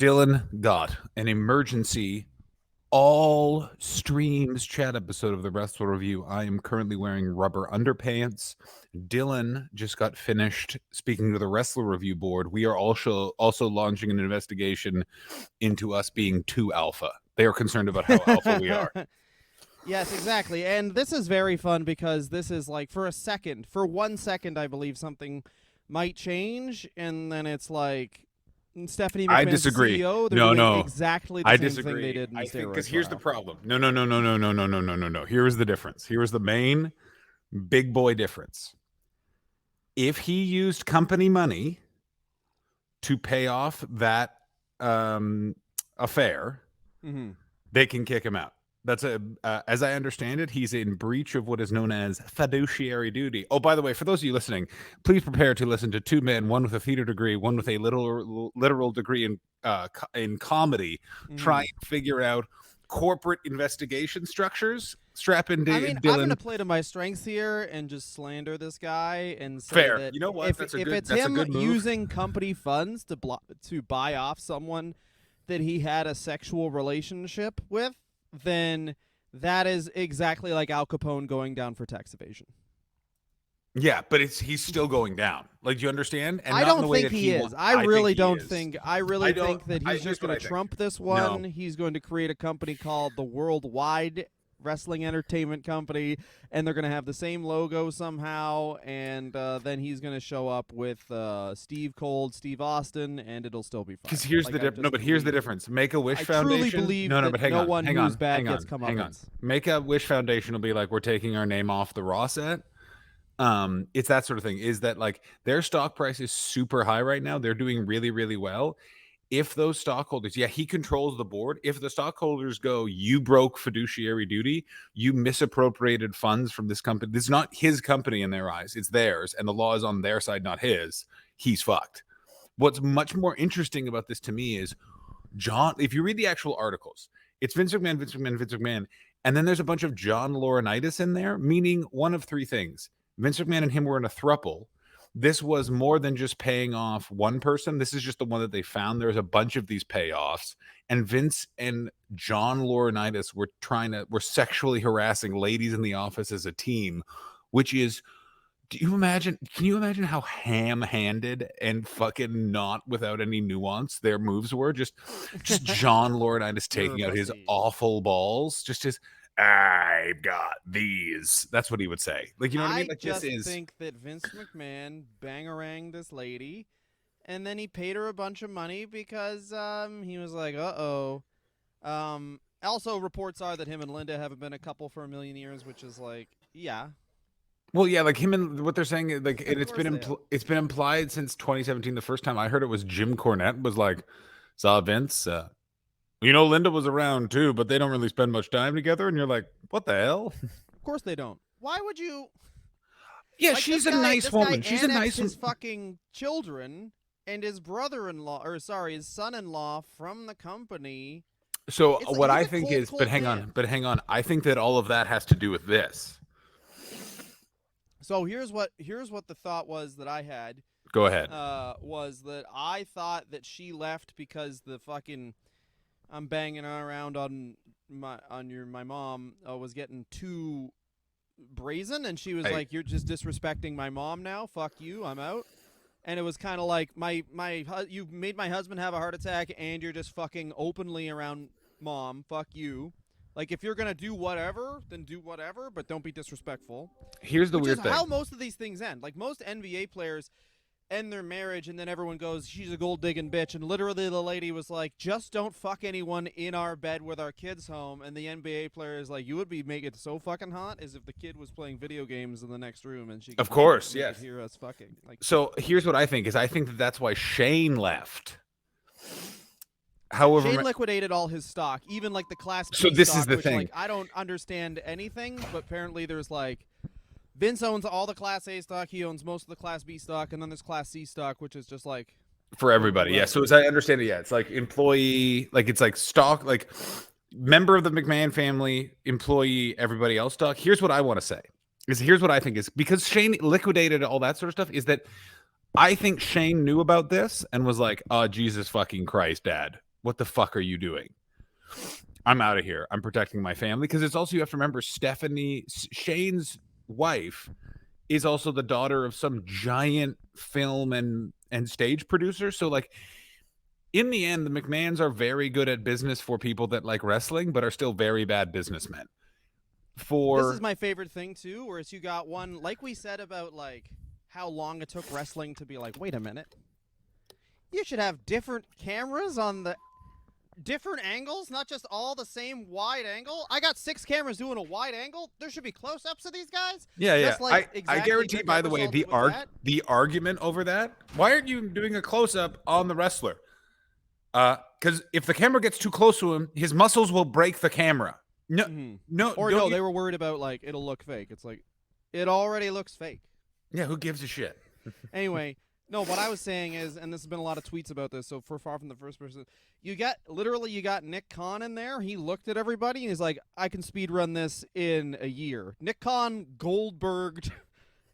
Dylan got an emergency all streams chat episode of the Wrestle Review. I am currently wearing rubber underpants. Dylan just got finished speaking to the Wrestler Review board. We are also launching an investigation into us being too alpha. They are concerned about how alpha we are. Yes, exactly. And this is very fun because this is like for 1 second, I believe something might change, and then it's like Stephanie McMahon's I disagree. CEO. They're No, doing no. exactly the I same disagree. thing they did in the I think steroid because here's the trial. problem. No. Here is the difference. Here is the main big boy difference. If he used company money to pay off that affair, they can kick him out. That's as I understand it, he's in breach of what is known as fiduciary duty. Oh, by the way, for those of you listening, please prepare to listen to two men, one with a theater degree, one with a literal degree in comedy, try and figure out corporate investigation structures. Strap in, I mean, Dylan. I'm going to play to my strengths here and just slander this guy and say Fair. that You know what? if That's it's a him good move. using company funds to buy off someone that he had a sexual relationship with, then that is exactly like Al Capone going down for tax evasion. Yeah, but he's still going down. Like, do you understand? And I don't think he is. I really think that he's just going to trump this one. No. He's going to create a company called the Worldwide Wrestling Entertainment Company, and they're going to have the same logo somehow, and then he's going to show up with Steve Cold, Steve Austin, and it'll still be fine. Because here's the difference. No, but here's the difference. Make-A-Wish Foundation. I truly believe but hang on, one hang who's on, bad hang gets on, come hang up. on. Make-A-Wish Foundation will be like, we're taking our name off the Raw set. It's that sort of thing. Is that like their stock price is super high right now? They're doing really, really well. If those stockholders, he controls the board. If the stockholders go, you broke fiduciary duty, you misappropriated funds from this company. This is not his company in their eyes. It's theirs. And the law is on their side, not his. He's fucked. What's much more interesting about this to me is John, if you read the actual articles, it's Vince McMahon. And then there's a bunch of John Laurinaitis in there, meaning one of three things. Vince McMahon and him were in a throuple. This was more than just paying off one person. This is just the one that they found. There's a bunch of these payoffs. And Vince and John Laurinaitis were sexually harassing ladies in the office as a team, which is, can you imagine how ham-handed and fucking not without any nuance their moves were? Just John Laurinaitis taking out his awful balls, just his, I've got these. That's what he would say. Like, you know what I mean? Like, I think that Vince McMahon bangaranged this lady, and then he paid her a bunch of money because he was like, uh-oh. Also, reports are that him and Linda haven't been a couple for a million years, which is like, yeah. Well, yeah, like him and what they're saying, like, and it's been implied since 2017. The first time I heard it was Jim Cornette was like, saw Vince, Linda was around too, but they don't really spend much time together. And you're like, what the hell? Of course they don't. Why would you? Yeah, she's a nice woman. She's a nice his fucking children and his his son-in-law from the company. So what I think is, but hang on. I think that all of that has to do with this. So here's what the thought was that I had. Go ahead. Was that I thought that she left because the fucking I'm banging around on my mom was getting too brazen, and she was like, "You're just disrespecting my mom now. Fuck you. I'm out." And it was kind of like you made my husband have a heart attack, and you're just fucking openly around mom. Fuck you. Like, if you're gonna do whatever, then do whatever, but don't be disrespectful. Here's the weird thing. How most of these things end. Like, most NBA players end their marriage, and then everyone goes, she's a gold-digging bitch. And literally the lady was like, just don't fuck anyone in our bed with our kids home. And the NBA player is like, you would be making it so fucking hot as if the kid was playing video games in the next room. And she of course, yes. Hear us fucking. Like, so here's what I think is, I think that's why Shane left. However, Shane liquidated all his stock, even like the Class B So this stock, is the which, thing. Like, I don't understand anything, but apparently there's like Vince owns all the Class A stock, he owns most of the Class B stock, and then there's Class C stock, which is just like for everybody. Yeah. So as I understand it, yeah, it's like employee, like it's like stock, like member of the McMahon family, employee, everybody else stock. Here's what I want to say. Here's what I think is, because Shane liquidated all that sort of stuff, is that I think Shane knew about this and was like, oh, Jesus fucking Christ, Dad. what the fuck are you doing? I'm out of here. I'm protecting my family. Because it's also, you have to remember, Shane's wife is also the daughter of some giant film and stage producer. So like, in the end, the McMahons are very good at business for people that like wrestling, but are still very bad businessmen. This is my favorite thing too, whereas you got one, like we said about like how long it took wrestling to be like, wait a minute, you should have different cameras on the different angles, not just all the same wide angle. I got 6 cameras doing a wide angle. There should be close-ups of these guys. Yeah, Just yeah. like I exactly guarantee, Rick by the way, Ebersol did with that. the argument over that, why aren't you doing a close-up on the wrestler? Because if the camera gets too close to him, his muscles will break the camera. No, no, they were worried about like it'll look fake. It's like it already looks fake. Yeah, who gives a shit? Anyway, no, what I was saying is, and there's been a lot of tweets about this, so for Far From the First Person, you got Nick Khan in there. He looked at everybody and he's like, I can speed run this in a year. Nick Khan Goldberged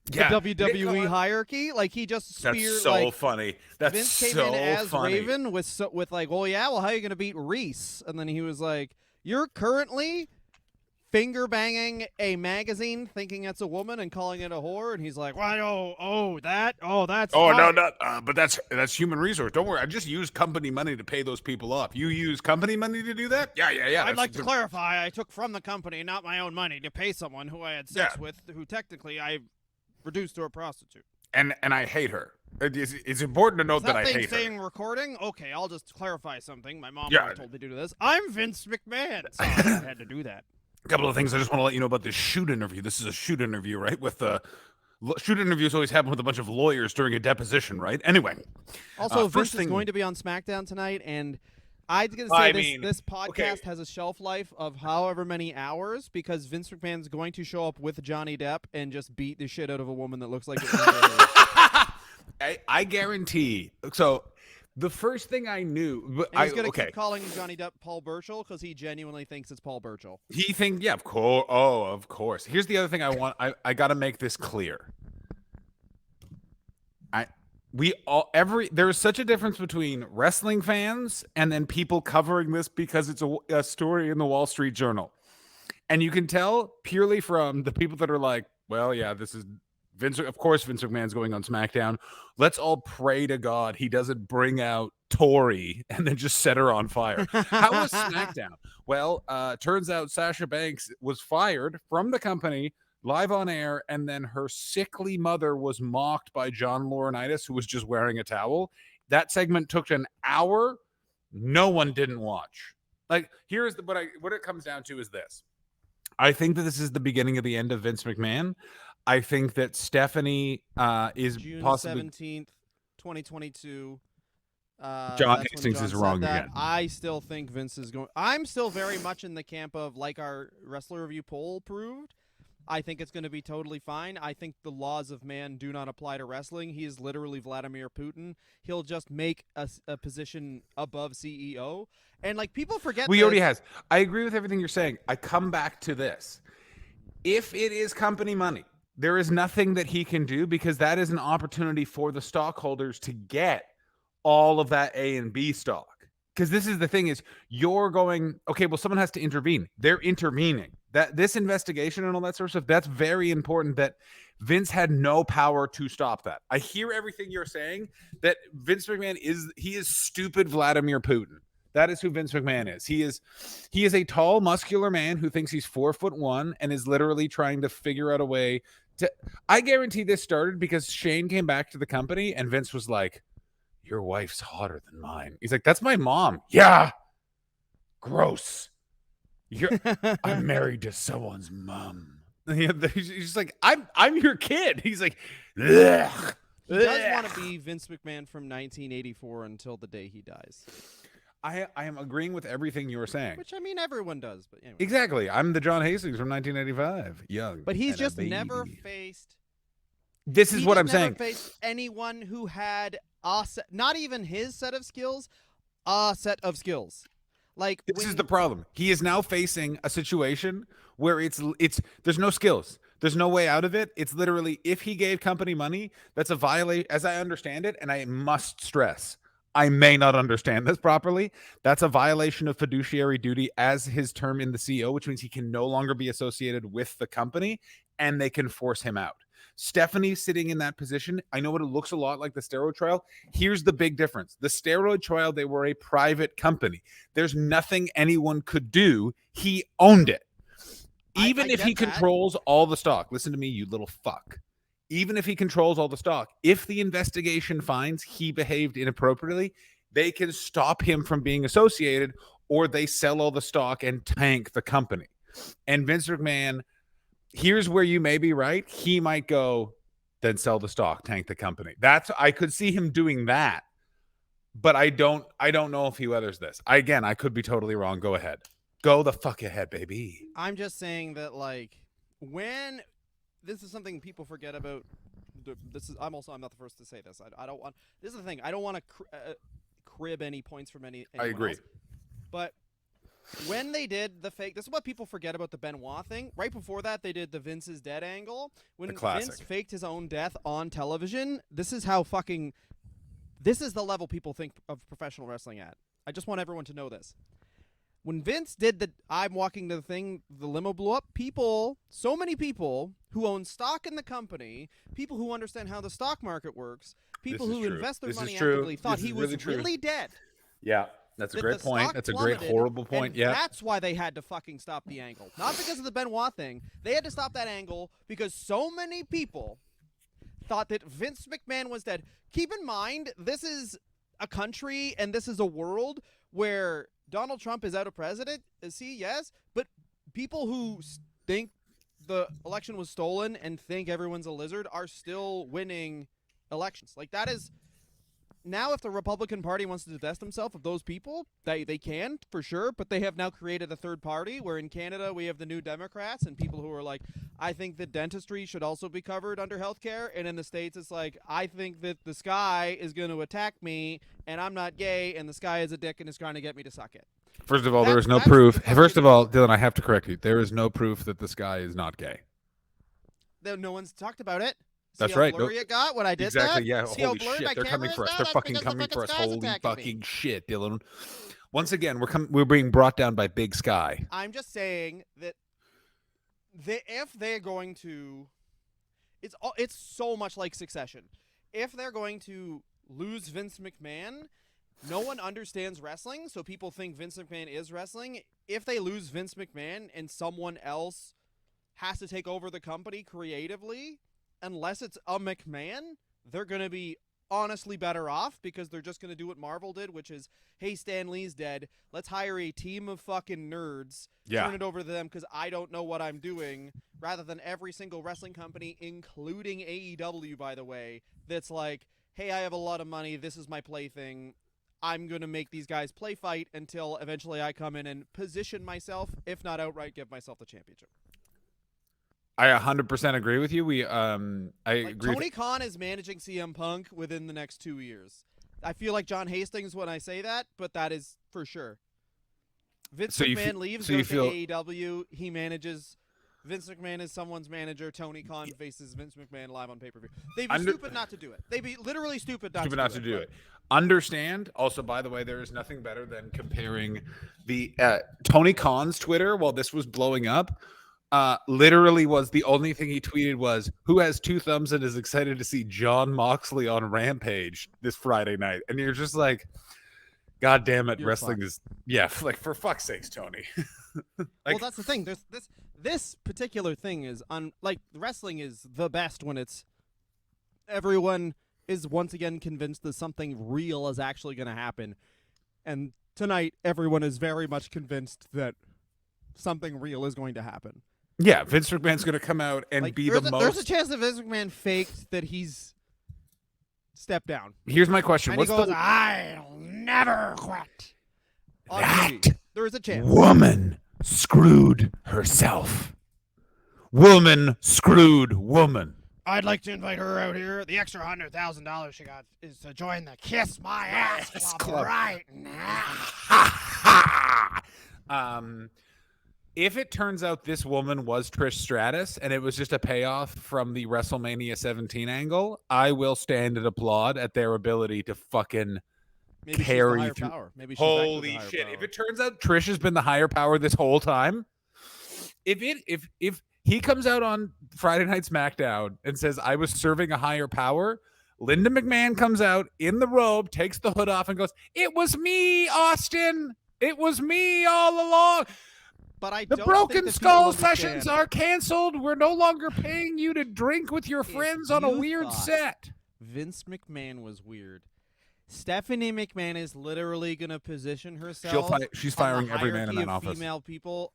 the WWE hierarchy. Like, he just speared. That's so like, funny. That's Vince came so in as funny. Raven with like, oh yeah, well, how are you going to beat Reese? And then he was like, you're currently finger banging a magazine thinking it's a woman and calling it a whore, and he's like, "Why? That's no, but that's human resource. Don't worry, I just used company money to pay those people off. You use company money to do that? Yeah. I'd like to clarify, I took from the company, not my own money, to pay someone who I had sex with, who technically I reduced to a prostitute. And I hate her. It's important to note that I hate her. Saying recording? Okay, I'll just clarify something. My mom told me to do this. I'm Vince McMahon, so I had to do that. A couple of things I just want to let you know about this shoot interview. This is a shoot interview, right? With shoot interviews always happen with a bunch of lawyers during a deposition, right? Anyway. Also, Vince is going to be on SmackDown tonight, and I'm going to say this podcast has a shelf life of however many hours, because Vince McMahon's going to show up with Johnny Depp and just beat the shit out of a woman that looks like I guarantee. So the first thing I knew, he's going to keep calling Johnny Depp Paul Burchill because he genuinely thinks it's Paul Burchill. He thinks, yeah, of course. Oh, of course. Here's the other thing I want. I got to make this clear. There is such a difference between wrestling fans and then people covering this because it's a story in the Wall Street Journal, and you can tell purely from the people that are like, well, yeah, this is Vince. Of course, Vince McMahon's going on SmackDown. Let's all pray to God he doesn't bring out Tori and then just set her on fire. How was SmackDown? Well, turns out Sasha Banks was fired from the company live on air, and then her sickly mother was mocked by John Laurinaitis, who was just wearing a towel. That segment took an hour. No one didn't watch. Like, here's what it comes down to is this. I think that this is the beginning of the end of Vince McMahon. I think that Stephanie is June possibly 17th, 2022. John Hastings is wrong again. I still think Vince is going. I'm still very much in the camp of, like our Wrestler Review poll proved, I think it's going to be totally fine. I think the laws of man do not apply to wrestling. He is literally Vladimir Putin. He'll just make a position above CEO. And like, people forget he already has. I agree with everything you're saying. I come back to this. If it is company money, there is nothing that he can do, because that is an opportunity for the stockholders to get all of that A and B stock. Because this is the thing is, you're going, okay, well, someone has to intervene. They're intervening. That this investigation and all that sort of stuff, that's very important, that Vince had no power to stop that. I hear everything you're saying, that Vince McMahon is stupid Vladimir Putin. That is who Vince McMahon is. He is a tall, muscular man who thinks he's 4'1" and is literally trying to figure out a way to. I guarantee this started because Shane came back to the company and Vince was like, your wife's hotter than mine. He's like, that's my mom. Yeah. Gross. I'm married to someone's mom. He's just like, I'm your kid. He's like, ugh. He does want to be Vince McMahon from 1984 until the day he dies. I am agreeing with everything you were saying. Which, I mean, everyone does. But anyway. Exactly. I'm the John Hastings from 1985. Young. But he's just never faced. This is what I'm saying. He never faced anyone who had not even his set of skills, a set of skills. Like, this is the problem. He is now facing a situation where it's there's no skills. There's no way out of it. It's literally, if he gave company money, that's a violation, as I understand it, and I must stress, I may not understand this properly. That's a violation of fiduciary duty as his term in the CEO, which means he can no longer be associated with the company and they can force him out. Stephanie's sitting in that position. I know it looks a lot like the steroid trial. Here's the big difference. The steroid trial, they were a private company. There's nothing anyone could do. He owned it. Even if he controls all the stock, listen to me, you little fuck. Even if he controls all the stock, if the investigation finds he behaved inappropriately, they can stop him from being associated, or they sell all the stock and tank the company. And Vince McMahon, here's where you may be right. He might go, then sell the stock, tank the company. I could see him doing that, but I don't know if he weathers this. I could be totally wrong. Go ahead. Go the fuck ahead, baby. I'm just saying that, like, when this is something people forget about. I'm not the first to say this. I don't want. This is the thing. I don't want to crib any points from anyone I agree. else. But when they did the fake, this is what people forget about the Benoit thing. Right before that, they did the Vince is dead angle. When Vince faked his own death on television, this is how fucking. This is the level people think of professional wrestling at. I just want everyone to know this. When Vince did the I'm walking the thing, the limo blew up, so many people who own stock in the company, people who understand how the stock market works, people who invest their money actively thought he was really dead. Yeah, that's a great point. That's a great, horrible point. Yeah. That's why they had to fucking stop the angle. Not because of the Benoit thing. They had to stop that angle because so many people thought that Vince McMahon was dead. Keep in mind, this is a country and this is a world where Donald Trump is out of president. Is he? Yes. But people who think the election was stolen and think everyone's a lizard are still winning elections. Like, that is... Now, if the Republican Party wants to divest themselves of those people, they can, for sure, but they have now created a third party, where in Canada we have the New Democrats and people who are like, I think that dentistry should also be covered under healthcare, and in the States it's like, I think that the sky is going to attack me, and I'm not gay, and the sky is a dick and is trying to get me to suck it. First of all, there is no proof. First of all, Dylan, I have to correct you. There is no proof that the sky is not gay. No one's talked about it. That's right. Blurry it got when I did exactly. That? Yeah. See holy shit! They're coming for us. They're fucking coming for us. Holy fucking shit, Dylan. Once again, we're being brought down by Big Sky. I'm just saying that if they're going to, it's so much like Succession. If they're going to lose Vince McMahon, no one understands wrestling, so people think Vince McMahon is wrestling. If they lose Vince McMahon and someone else has to take over the company creatively, unless it's a McMahon, they're going to be honestly better off because they're just going to do what Marvel did, which is, hey, Stan Lee's dead. Let's hire a team of fucking nerds, turn it over to them because I don't know what I'm doing, rather than every single wrestling company, including AEW, by the way, that's like, hey, I have a lot of money. This is my plaything. I'm going to make these guys play fight until eventually I come in and position myself, if not outright give myself the championship. I 100% agree with you. I agree. Tony Khan is managing CM Punk within the next 2 years. I feel like John Hastings when I say that, but that is for sure. Vince McMahon leaves, goes to AEW. He manages. Vince McMahon is someone's manager. Tony Khan faces Vince McMahon live on pay-per-view. They'd be stupid not to do it. They'd be literally stupid not to do it. Understand. Also, by the way, there is nothing better than comparing the Tony Khan's Twitter while this was blowing up. Literally was the only thing he tweeted was, who has two thumbs and is excited to see Jon Moxley on Rampage this Friday night. And you're just like, God damn it, wrestling is, like, for fuck's sakes, Tony. Well, that's the thing. There's this particular thing is like, wrestling is the best when it's everyone is once again convinced that something real is actually going to happen. And tonight, everyone is very much convinced that something real is going to happen. Yeah, Vince McMahon's going to come out and be the most... There's a chance that Vince McMahon faked that he's stepped down. Here's my question. And he goes, I'll never quit. There is a chance. Woman screwed herself. Woman screwed woman. I'd like to invite her out here. The extra $100,000 she got is to join the Kiss My Ass Club right now. If it turns out this woman was Trish Stratus and it was just a payoff from the WrestleMania 17 angle, I will stand and applaud at their ability to fucking Maybe she's the carry higher through. power. Maybe she's actually the Holy higher shit! power. If it turns out Trish has been the higher power this whole time, if he comes out on Friday Night SmackDown and says I was serving a higher power, Linda McMahon comes out in the robe, takes the hood off, and goes, "It was me, Austin. It was me all along." But I The don't Broken think that Skull people understand. sessions are canceled. We're no longer paying you to drink with your If friends on a you weird thought set. Vince McMahon was weird. Stephanie McMahon is literally going to position herself. She's on firing the every man in hierarchy that of office. female people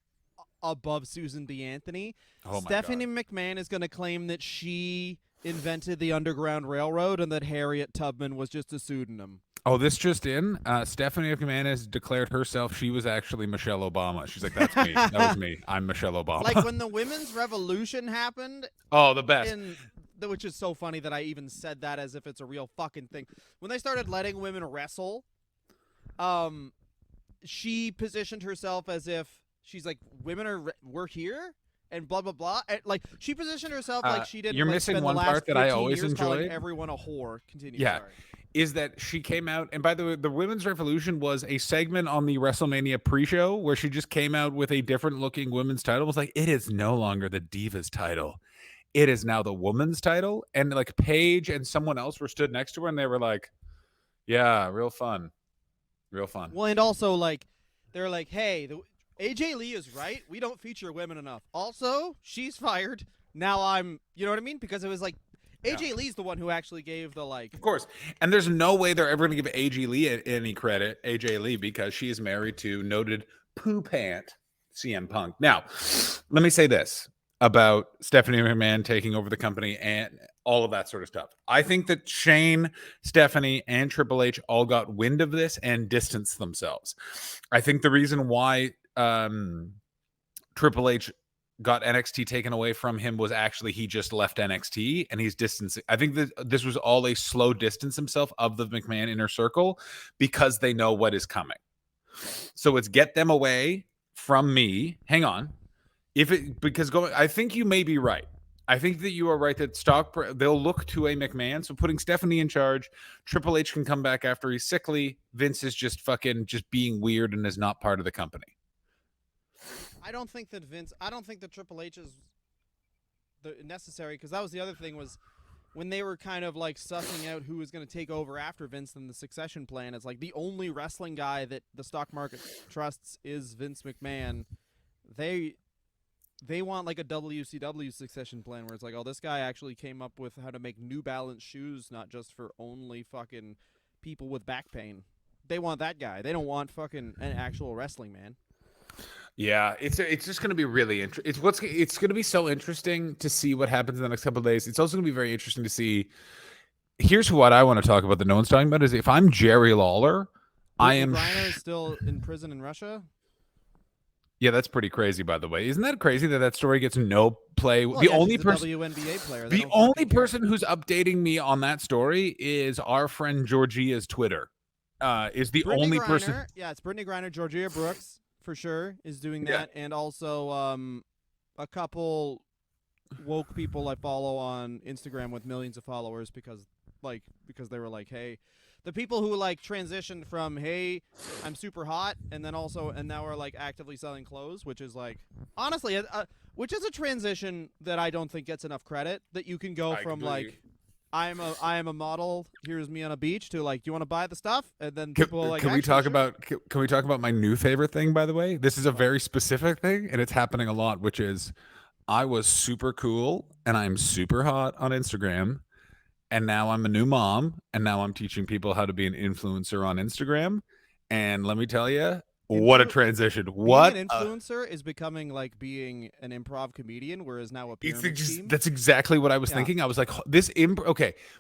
above Susan B. Anthony. Oh my Stephanie God. McMahon is going to claim that she invented the Underground Railroad and that Harriet Tubman was just a pseudonym. Oh, this just in. Stephanie McMahon has declared herself she was actually Michelle Obama. She's like, that's me. That was me. I'm Michelle Obama. Like when the women's revolution happened, oh, the best. which is so funny that I even said that as if it's a real fucking thing. When they started letting women wrestle, she positioned herself as if she's like, we're here and blah blah blah. And, like she positioned herself like she didn't. You're like, missing spend one the last part that I 15 always years calling enjoyed. everyone a whore. Continue. Yeah. Sorry. Is that she came out, and by the way, the Women's Revolution was a segment on the WrestleMania pre-show where she just came out with a different looking women's title. It was like, it is no longer the Divas title. It is now the woman's title. And like Paige and someone else were stood next to her and they were like, yeah, real fun. Real fun. Well, and also like they're like, hey, AJ Lee is right. We don't feature women enough. Also, she's fired. Now you know what I mean? Because it was like AJ Lee's the one who actually gave the like. Of course. And there's no way they're ever going to give AJ Lee any credit, AJ Lee, because she is married to noted poo pant CM Punk. Now, let me say this about Stephanie McMahon taking over the company and all of that sort of stuff. I think that Shane, Stephanie, and Triple H all got wind of this and distanced themselves. I think the reason why Triple H got NXT taken away from him was actually he just left NXT and he's distancing. I think that this was all a slow distance himself of the McMahon inner circle because they know what is coming. So it's get them away from me. Hang on. I think you may be right. I think that you are right that they'll look to a McMahon. So putting Stephanie in charge, Triple H can come back after he's sickly. Vince is just being weird and is not part of the company. I don't think that Triple H is necessary because that was the other thing was when they were kind of like sussing out who was going to take over after Vince in the succession plan. It's like the only wrestling guy that the stock market trusts is Vince McMahon. They want like a WCW succession plan where it's like, oh, this guy actually came up with how to make New Balance shoes, not just for only fucking people with back pain. They want that guy. They don't want fucking an actual wrestling man. Yeah, it's just going to be really interesting. It's going to be so interesting to see what happens in the next couple of days. It's also going to be very interesting to see. Here's what I want to talk about. The no one's talking about is if I'm Jerry Lawler, I am. Griner is still in prison in Russia. Yeah, that's pretty crazy. By the way, isn't that crazy that story gets no play? Well, the yeah, only she's a person, WNBA player. the only person who's updating me on that story is our friend Georgia's Twitter. Is the Brittany only Griner, person. Yeah, it's Brittany Griner. Georgia Brooks for sure is doing that, and also a couple woke people I follow on Instagram with millions of followers because they were like, hey, the people who like transitioned from hey, I'm super hot, and now are like actively selling clothes, which is like honestly, which is a transition that I don't think gets enough credit. That you can go from like I am a model. Here's me on a beach to like, do you want to buy the stuff? And then people are like, can we talk about my new favorite thing? By the way, this is a very specific thing, and it's happening a lot. Which is, I was super cool and I'm super hot on Instagram, and now I'm a new mom, and now I'm teaching people how to be an influencer on Instagram. And let me tell you, what a transition! What being an influencer is becoming like being an improv comedian, whereas now a pyramid scheme. That's exactly what I was thinking. I was like,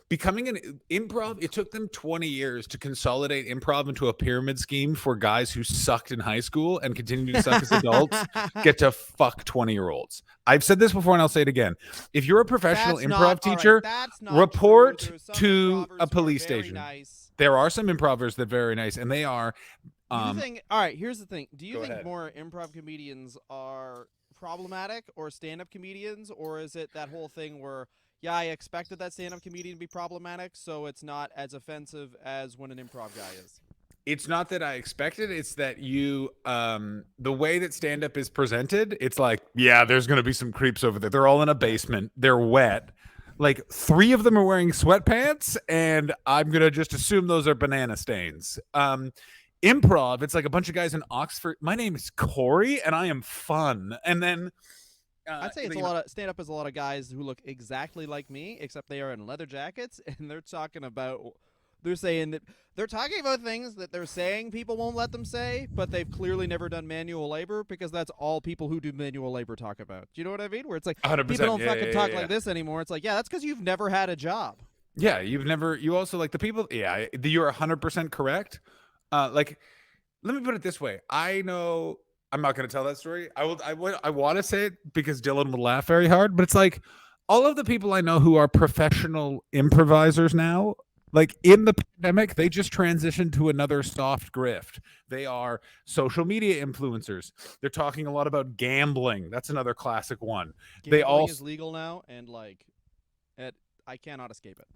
becoming an improv. It took them 20 years to consolidate improv into a pyramid scheme for guys who sucked in high school and continue to suck as adults. Get to fuck 20-year-olds. I've said this before and I'll say it again. If you're a professional improv teacher, report to a police station. Nice. There are some improvers that are very nice, and they are. All right, here's the thing. Do you think more improv comedians are problematic or stand-up comedians, or is it that whole thing where, yeah, I expected that stand-up comedian to be problematic, so it's not as offensive as when an improv guy is? It's not that I expected, it's that you the way that stand up is presented, it's like, yeah, there's going to be some creeps over there. They're all in a basement. They're wet. Like 3 of them are wearing sweatpants and I'm going to just assume those are banana stains. Improv, it's like a bunch of guys in Oxford. My name is Corey and I am fun. And then I'd say it's a lot of stand up is a lot of guys who look exactly like me, except they are in leather jackets, and they're talking about. They're saying that they're talking about things that they're saying people won't let them say, but they've clearly never done manual labor because that's all people who do manual labor talk about. Do you know what I mean? Where it's like 100%, people don't yeah, fucking yeah, talk yeah. like this anymore. It's like, yeah, that's because you've never had a job. Yeah, you also like the people. Yeah, you're 100% correct. Like, let me put it this way. I know I'm not going to tell that story. I want to say it because Dylan would laugh very hard, but it's like all of the people I know who are professional improvisers now, like in the pandemic, they just transitioned to another soft grift. They are social media influencers. They're talking a lot about gambling. That's another classic one. They Gambling all is legal now, and like, I cannot escape it.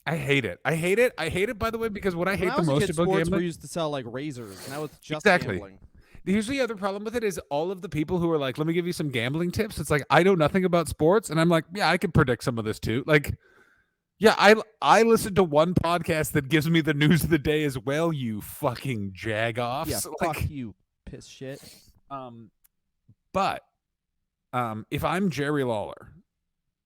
I hate it. I hate it. I hate it, by the way, because what I When hate I the was a most kid, about sports gambling. we used to sell like razors. Now it's just Exactly. gambling. Here's the other problem with it is all of the people who are like, let me give you some gambling tips. It's like, I know nothing about sports. And I'm like, yeah, I can predict some of this too. Like, yeah, I listen to one podcast that gives me the news of the day as well, you fucking jagoffs. Yeah, Like, fuck you, piss shit. But if I'm Jerry Lawler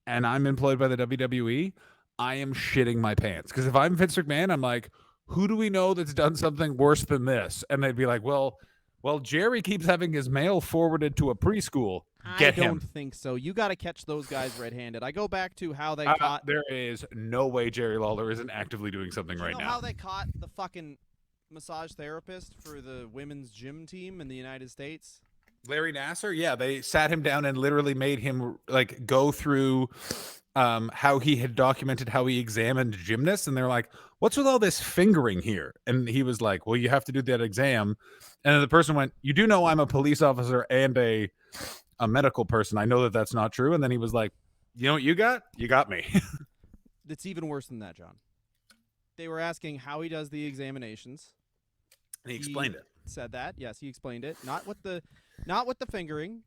and I'm employed by the WWE, I am shitting my pants. Because if I'm Vince McMahon, I'm like, who do we know that's done something worse than this? And they'd be like, well, Jerry keeps having his mail forwarded to a preschool. Get I don't him. think so. You got to catch those guys red-handed. I go back to how they caught. There is no way Jerry Lawler isn't actively doing something Do you right know now. how they caught the fucking massage therapist for the women's gym team in the United States? Larry Nasser, yeah, they sat him down and literally made him like go through how he had documented how he examined gymnasts, and they're like, what's with all this fingering here? And he was like, well, you have to do that exam. And then the person went, you do know I'm a police officer and a medical person. I know that that's not true. And then he was like, you know what you got? You got me. It's even worse than that, John. They were asking how he does the examinations. And he explained it. Said that. Yes, he explained it. Not with the fingering.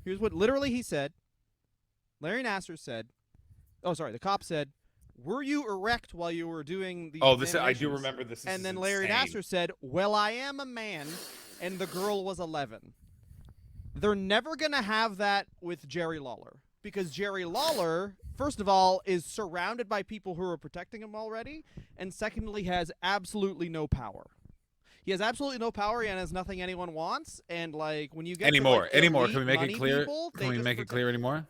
Here's what literally he said. Larry Nasser said, oh, sorry, the cop said, were you erect while you were doing the I do remember this. And then Larry Nasser said, well, I am a man, and the girl was 11. They're never going to have that with Jerry Lawler, because Jerry Lawler, first of all, is surrounded by people who are protecting him already, and secondly, has absolutely no power. He has absolutely no power and has nothing anyone wants, and like when you get anymore. to, like, Can we make it clear? People, Can we make it clear anymore?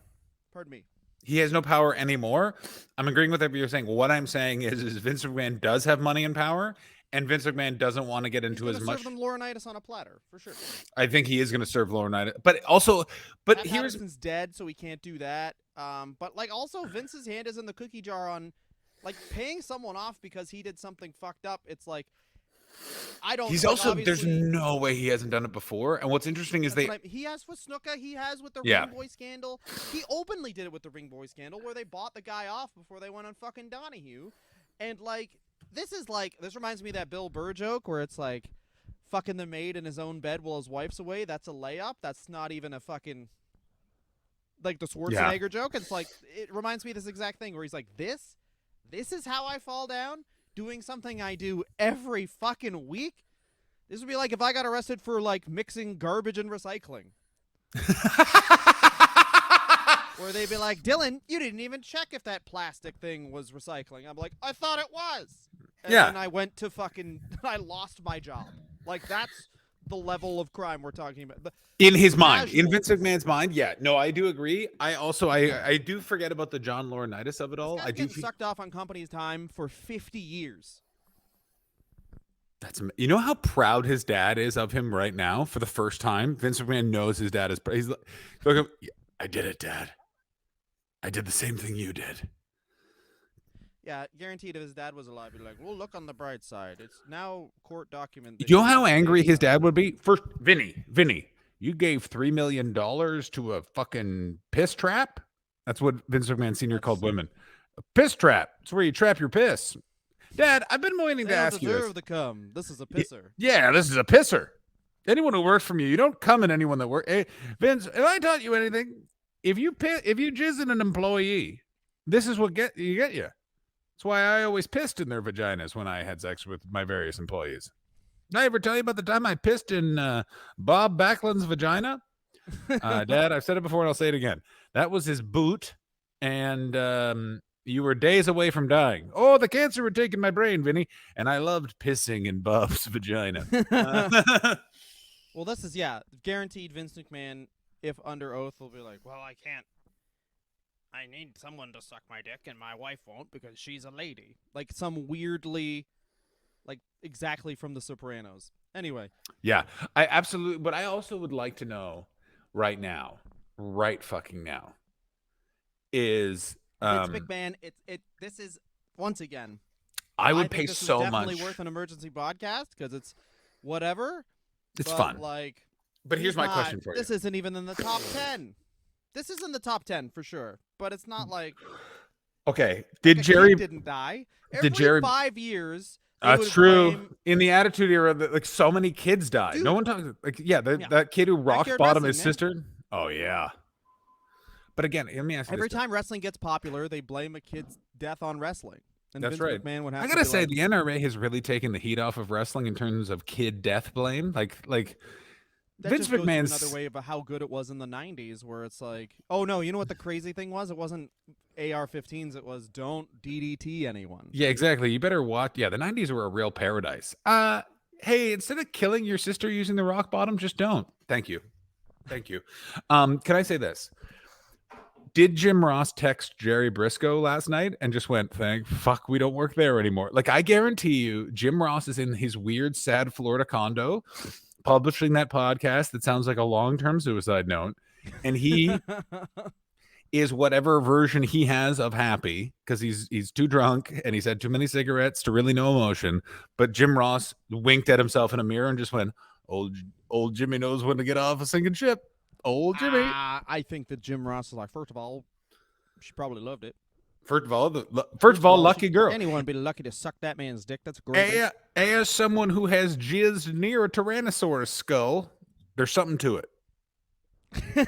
Pardon me. He has no power anymore. I'm agreeing with everything you're saying. What I'm saying is Vince McMahon does have money and power, and Vince McMahon doesn't want to get into as much. Serve them Laurinaitis on a platter for sure. I think he is going to serve Laurinaitis, but also, but Pat here's Patterson's dead, so he can't do that. But like also Vince's hand is in the cookie jar on, like paying someone off because he did something fucked up. It's like. I don't. He's like, also. There's no way he hasn't done it before. And what's interesting is he has with Snuka. He has with the Yeah. Ring Boy scandal. He openly did it with the Ring Boy scandal, where they bought the guy off before they went on fucking Donahue. And like, this reminds me of that Bill Burr joke where it's like, fucking the maid in his own bed while his wife's away. That's a layup. That's not even a fucking. Like the Schwarzenegger joke. It's like it reminds me of this exact thing where he's like, this is how I fall down. Doing something I do every fucking week. This would be like if I got arrested for like mixing garbage and recycling. Where they'd be like, Dylan, you didn't even check if that plastic thing was recycling. I'm like, I thought it was. And then I went to I lost my job. Like that's the level of crime we're talking about. In his mind, in Vince McMahon's mind, yeah. No, I do agree. I also, I do forget about the John Laurinaitis of it all. I do sucked off on company's time for 50 years. You know how proud his dad is of him right now for the first time? Vince McMahon knows his dad is. He's like, I did it, Dad. I did the same thing you did. Yeah, guaranteed if his dad was alive, he'd be like, well, look on the bright side. It's now court document. You know how angry his dad would be? First, Vinny, you gave $3 million to a fucking piss trap? That's what Vince McMahon Sr. called women. A piss trap. It's where you trap your piss. Dad, I've been waiting They to don't ask you this. deserve to come. This is a pisser. Yeah, this is a pisser. Anyone who works for you don't come in anyone that works. Hey, Vince, if I taught you anything, if you jizz in an employee, this is what you get you. That's why I always pissed in their vaginas when I had sex with my various employees. Did I ever tell you about the time I pissed in Bob Backlund's vagina? Dad, I've said it before and I'll say it again. That was his boot, and you were days away from dying. Oh, the cancer had taken my brain, Vinny, and I loved pissing in Bob's vagina. Well, this is guaranteed. Vince McMahon, if under oath, will be like, "Well, I can't. I need someone to suck my dick, and my wife won't because she's a lady." Like some weirdly, like exactly from The Sopranos. Anyway. Yeah, I absolutely. But I also would like to know right now, right fucking now, is Vince McMahon. This is once again. I would think pay this so is definitely much. worth an emergency podcast because it's whatever. It's but, fun. Like, but here's my question for you. This isn't even in the top 10. This is in the top 10 for sure, but it's not like. Okay, did Jerry didn't die? Every 5 years. That's true. In the Attitude Era, like so many kids died. Dude. No one talks. Like, that kid who rock bottom his sister. Oh yeah. But again, let me ask you. Every time wrestling gets popular, they blame a kid's death on wrestling. And that's Vince right. McMahon would have I gotta say, like, the NRA has really taken the heat off of wrestling in terms of kid death blame. Like that Vince just goes McMahon's another way of how good it was in the 90s, where it's like, oh no, you know what the crazy thing was? It wasn't AR-15s. It was don't DDT anyone. Yeah, exactly. You better watch. Yeah, the 90s were a real paradise. Hey, instead of killing your sister using the rock bottom, just don't. Thank you. Can I say this? Did Jim Ross text Jerry Briscoe last night and just went, fuck, we don't work there anymore? Like, I guarantee you, Jim Ross is in his weird, sad Florida condo publishing that podcast that sounds like a long-term suicide note. And he is whatever version he has of happy because he's too drunk and he's had too many cigarettes to really know emotion. But Jim Ross winked at himself in a mirror and just went, old Jimmy knows when to get off a sinking ship. Old Jimmy. I think that Jim Ross is like, first of all, she probably loved it. First of all, lucky girl. Anyone would be lucky to suck that man's dick. That's great. As someone who has jizzed near a Tyrannosaurus skull, there's something to it. This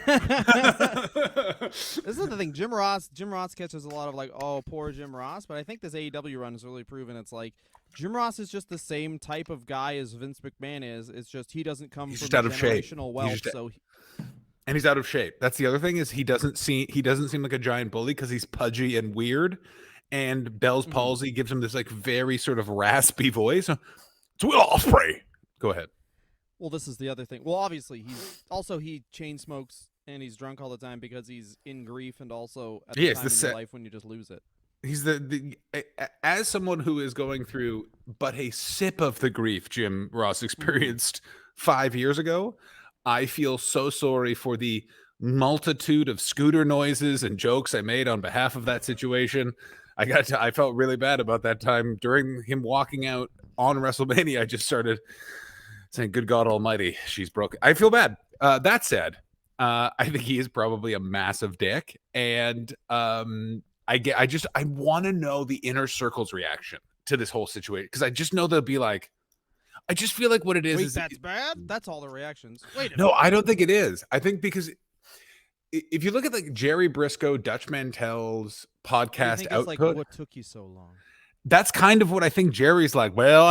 is the thing. Jim Ross catches a lot of like, oh, poor Jim Ross. But I think this AEW run has really proven it's like Jim Ross is just the same type of guy as Vince McMahon is. It's just he doesn't come from generational wealth, and he's out of shape. That's the other thing is he doesn't seem like a giant bully because he's pudgy and weird, and Bell's palsy gives him this like very sort of raspy voice. It's Will Ospreay. Go ahead. Well, this is the other thing. Well, obviously he chain smokes and he's drunk all the time because he's in grief and also at the time in your life when you just lose it. He's as someone who is going through but a sip of the grief Jim Ross experienced 5 years ago. I feel so sorry for the multitude of scooter noises and jokes I made on behalf of that situation. I felt really bad about that time during him walking out on WrestleMania. I just started saying, "Good God Almighty, she's broken." I feel bad. That said, I think he is probably a massive dick, and I want to know the inner circle's reaction to this whole situation because I just know they'll be like. I just feel like what it is. That's bad? That's all the reactions. Wait. No, I don't think it is. I think because if you look at like Jerry Briscoe, Dutch Mantel's podcast output, like, what took you so long? That's kind of what I think Jerry's like. Well,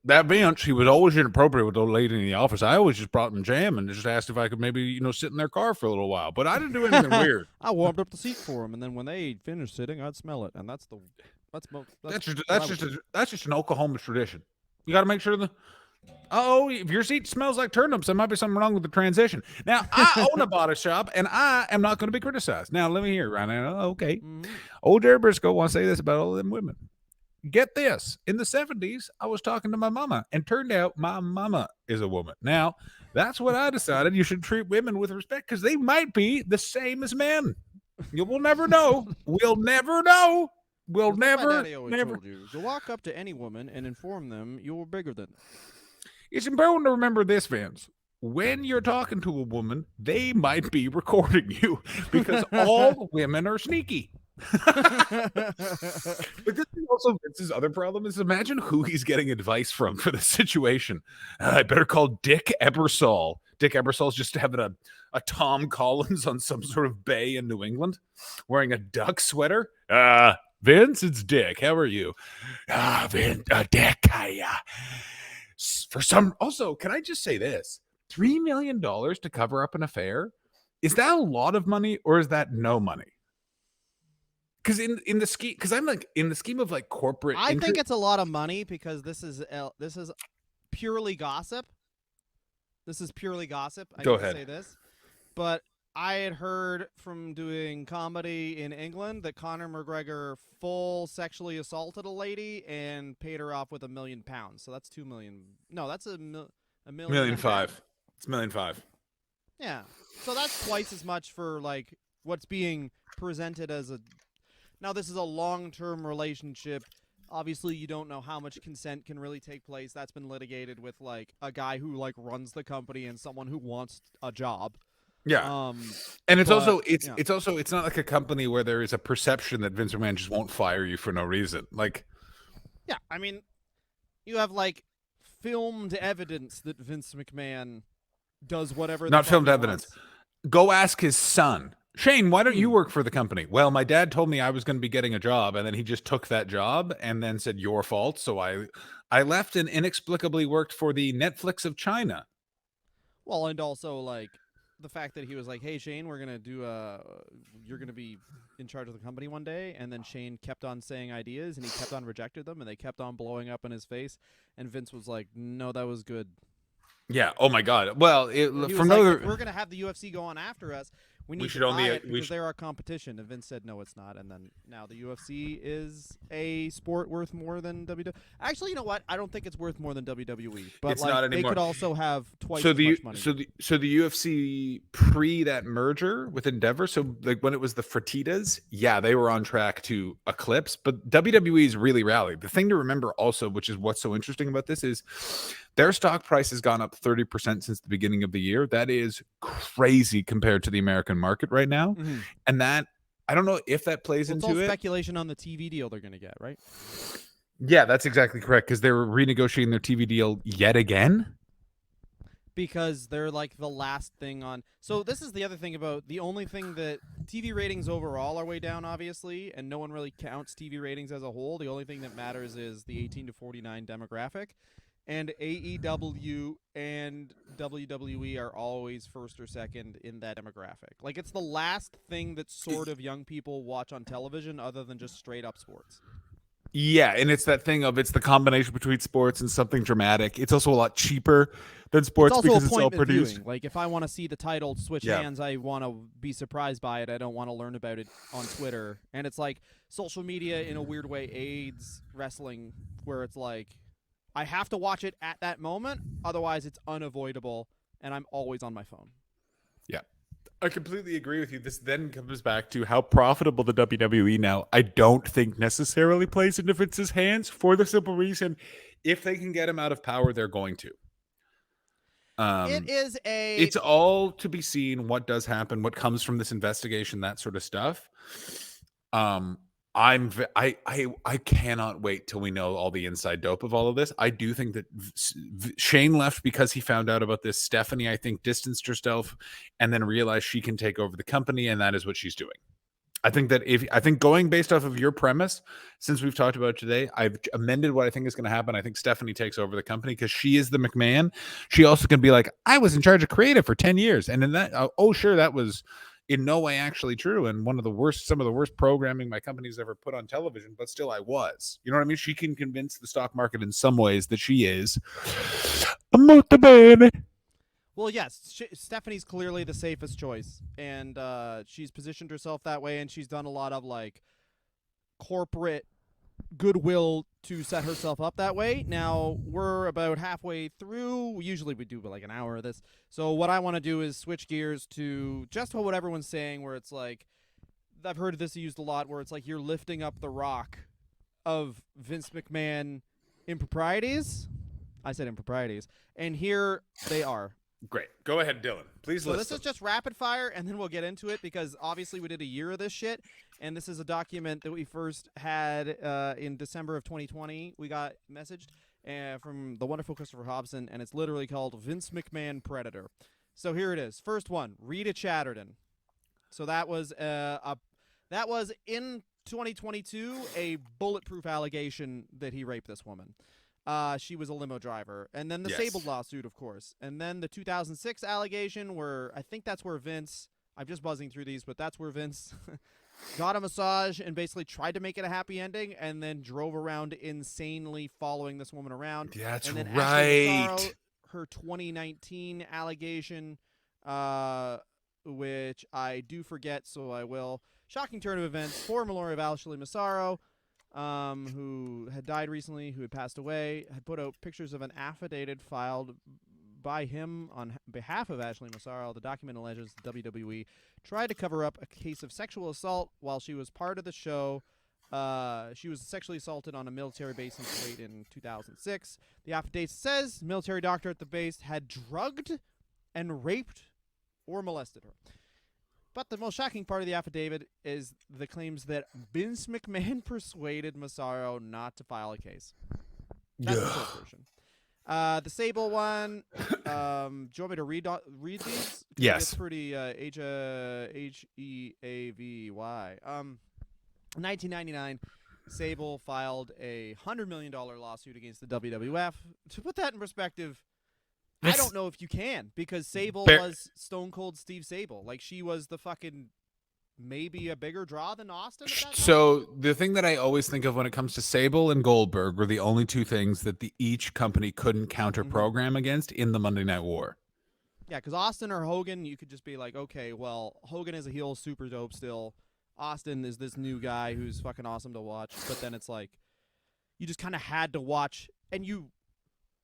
that Vince, he was always inappropriate with the lady in the office. I always just brought him jam and just asked if I could maybe sit in their car for a little while. But I didn't do anything weird. I warmed up the seat for him, and then when they finished sitting, I'd smell it, and that's just an Oklahoma tradition. You got to make sure if your seat smells like turnips, there might be something wrong with the transition. Now, I own a body shop, and I am not going to be criticized. Now, let me hear it right now. Okay. Old Jerry Briscoe wants to say this about all them women. Get this. In the 70s, I was talking to my mama, and turned out my mama is a woman. Now, that's what I decided. You should treat women with respect because they might be the same as men. You will never know. We'll never know. We'll never. Told you. You walk up to any woman and inform them you're bigger than them. It's important to remember this, Vince. When you're talking to a woman, they might be recording you because all women are sneaky. But this is also Vince's other problem is imagine who he's getting advice from for this situation. I better call Dick Ebersol. Dick Ebersol's just having a Tom Collins on some sort of bay in New England wearing a duck sweater. Vince, it's Dick. How are you? Vince, Dick, for some, also, can I just say this? $3 million to cover up an affair? Is that a lot of money or is that no money? Because in the scheme, because I'm like in the scheme of like corporate, I think it's a lot of money because this is purely gossip. This is purely gossip. I Go need to ahead. say this, but I had heard from doing comedy in England that Conor McGregor full sexually assaulted a lady and paid her off with £1 million. So that's 2 million. No, that's a million. $1.5 million. It's $1.5 million. Yeah. So that's twice as much for like what's being presented as a. Now this is a long-term relationship. Obviously, you don't know how much consent can really take place. That's been litigated with like a guy who like runs the company and someone who wants a job. Yeah. And it's but, also yeah. it's not like a company where there is a perception that Vince McMahon just won't fire you for no reason. Like, yeah, I mean, you have like filmed evidence that Vince McMahon does whatever. not the filmed fuck he evidence. wants. Go ask his son. Shane, why don't you work for the company? Well, my dad told me I was going to be getting a job, and then he just took that job and then said your fault. So I left and inexplicably worked for the Netflix of China. Well, and also like the fact that he was like, "Hey Shane, we're gonna do you're gonna be in charge of the company one day," and then Shane kept on saying ideas and he kept on rejecting them, and they kept on blowing up in his face, and Vince was like, "No, that was good." Yeah. Oh my God. Well, He from was like, another, "If we're gonna have the UFC go on after us, we need should to only- buy it we because sh- they're our competition." And Vince said, "No, it's not." And then now the UFC is a sport worth more than WWE. Actually, you know what? I don't think it's worth more than WWE. But It's like, not they anymore. could also have twice so as the much money. so the UFC pre that merger with Endeavor, so like when it was the Fertitas, yeah, they were on track to eclipse, but WWE's really rallied. The thing to remember also, which is what's so interesting about this, is their stock price has gone up 30% since the beginning of the year. That is crazy compared to the American market right now. And that, I don't know if that plays Well, it's all into it. speculation on the TV deal they're going to get, right? Yeah, that's exactly correct, because they're renegotiating their TV deal yet again. Because they're like the last thing on. So this is the other thing about the only thing that TV ratings overall are way down, obviously, and no one really counts TV ratings as a whole. The only thing that matters is the 18 to 49 demographic. And AEW and WWE are always first or second in that demographic. Like, it's the last thing that sort of young people watch on television other than just straight up sports. Yeah, and it's that thing of it's the combination between sports and something dramatic. It's also a lot cheaper than sports It's also because a it's all appointment produced. viewing. Like, if I want to see the title switch hands, I want to be surprised by it. I don't want to learn about it on Twitter. And it's like social media, in a weird way, aids wrestling, where it's like, I have to watch it at that moment, otherwise it's unavoidable, and I'm always on my phone. Yeah. I completely agree with you. This then comes back to how profitable the WWE now, I don't think necessarily plays into Vince's hands, for the simple reason, if they can get him out of power, they're going to. It's all to be seen what does happen, what comes from this investigation, that sort of stuff. I cannot wait till we know all the inside dope of all of this. I do think that Shane left because he found out about this. Stephanie, I think, distanced herself and then realized she can take over the company, and that is what she's doing. I think that going based off of your premise, since we've talked about it today, I've amended what I think is going to happen. I think Stephanie takes over the company because she is the McMahon. She also can be like, I was in charge of creative for 10 years. And in that, sure, that was in no way actually true, and some of the worst programming my company's ever put on television, but still I was. You know what I mean? She can convince the stock market in some ways that she is a motor. Well, yes, Stephanie's clearly the safest choice, and she's positioned herself that way, and she's done a lot of like corporate goodwill to set herself up that way. Now we're about halfway through. Usually we do like an hour of this. So what I want to do is switch gears to just what everyone's saying, where it's like, I've heard this used a lot, where it's like you're lifting up the rock of Vince McMahon improprieties. I said improprieties, and here they are. Great. Go ahead, Dylan. Please So listen. this is just rapid fire, and then we'll get into it, because obviously we did a year of this shit, And this is a document that we first had in December of 2020. We got messaged from the wonderful Christopher Hobson, and it's literally called Vince McMahon Predator. So here it is. First one, Rita Chatterton. So that was in 2022 a bulletproof allegation that he raped this woman. She was a limo driver. And then the Sable lawsuit, of course. And then the 2006 allegation where I think that's where Vince, I'm just buzzing through these, but that's where Vince got a massage and basically tried to make it a happy ending and then drove around insanely following this woman around. That's and then right. Ashley Massaro, her 2019 allegation, which I do forget, so I will. Shocking turn of events. Former lawyer of Ashley Massaro, who had died recently, who had passed away, had put out pictures of an affidavit filed by him on behalf of Ashley Massaro. The document alleges the WWE tried to cover up a case of sexual assault while she was part of the show. She was sexually assaulted on a military base in Kuwait in 2006. The affidavit says military doctor at the base had drugged and raped or molested her. But the most shocking part of the affidavit is the claims that Vince McMahon persuaded Massaro not to file a case. That's the short version. The Sable one, do you want me to read these? Yes. It's pretty Heavy. 1999, Sable filed a $100 million lawsuit against the WWF. To put that in perspective, I don't know if you can, because Sable was Stone Cold Steve Sable. Like, she was the fucking maybe a bigger draw than Austin at that time. So the thing that I always think of when it comes to Sable and Goldberg were the only two things that each company couldn't counter program against in the Monday Night War. Yeah, because Austin or Hogan, you could just be like, okay, well, Hogan is a heel, super dope still. Austin is this new guy who's fucking awesome to watch. But then it's like, you just kind of had to watch. And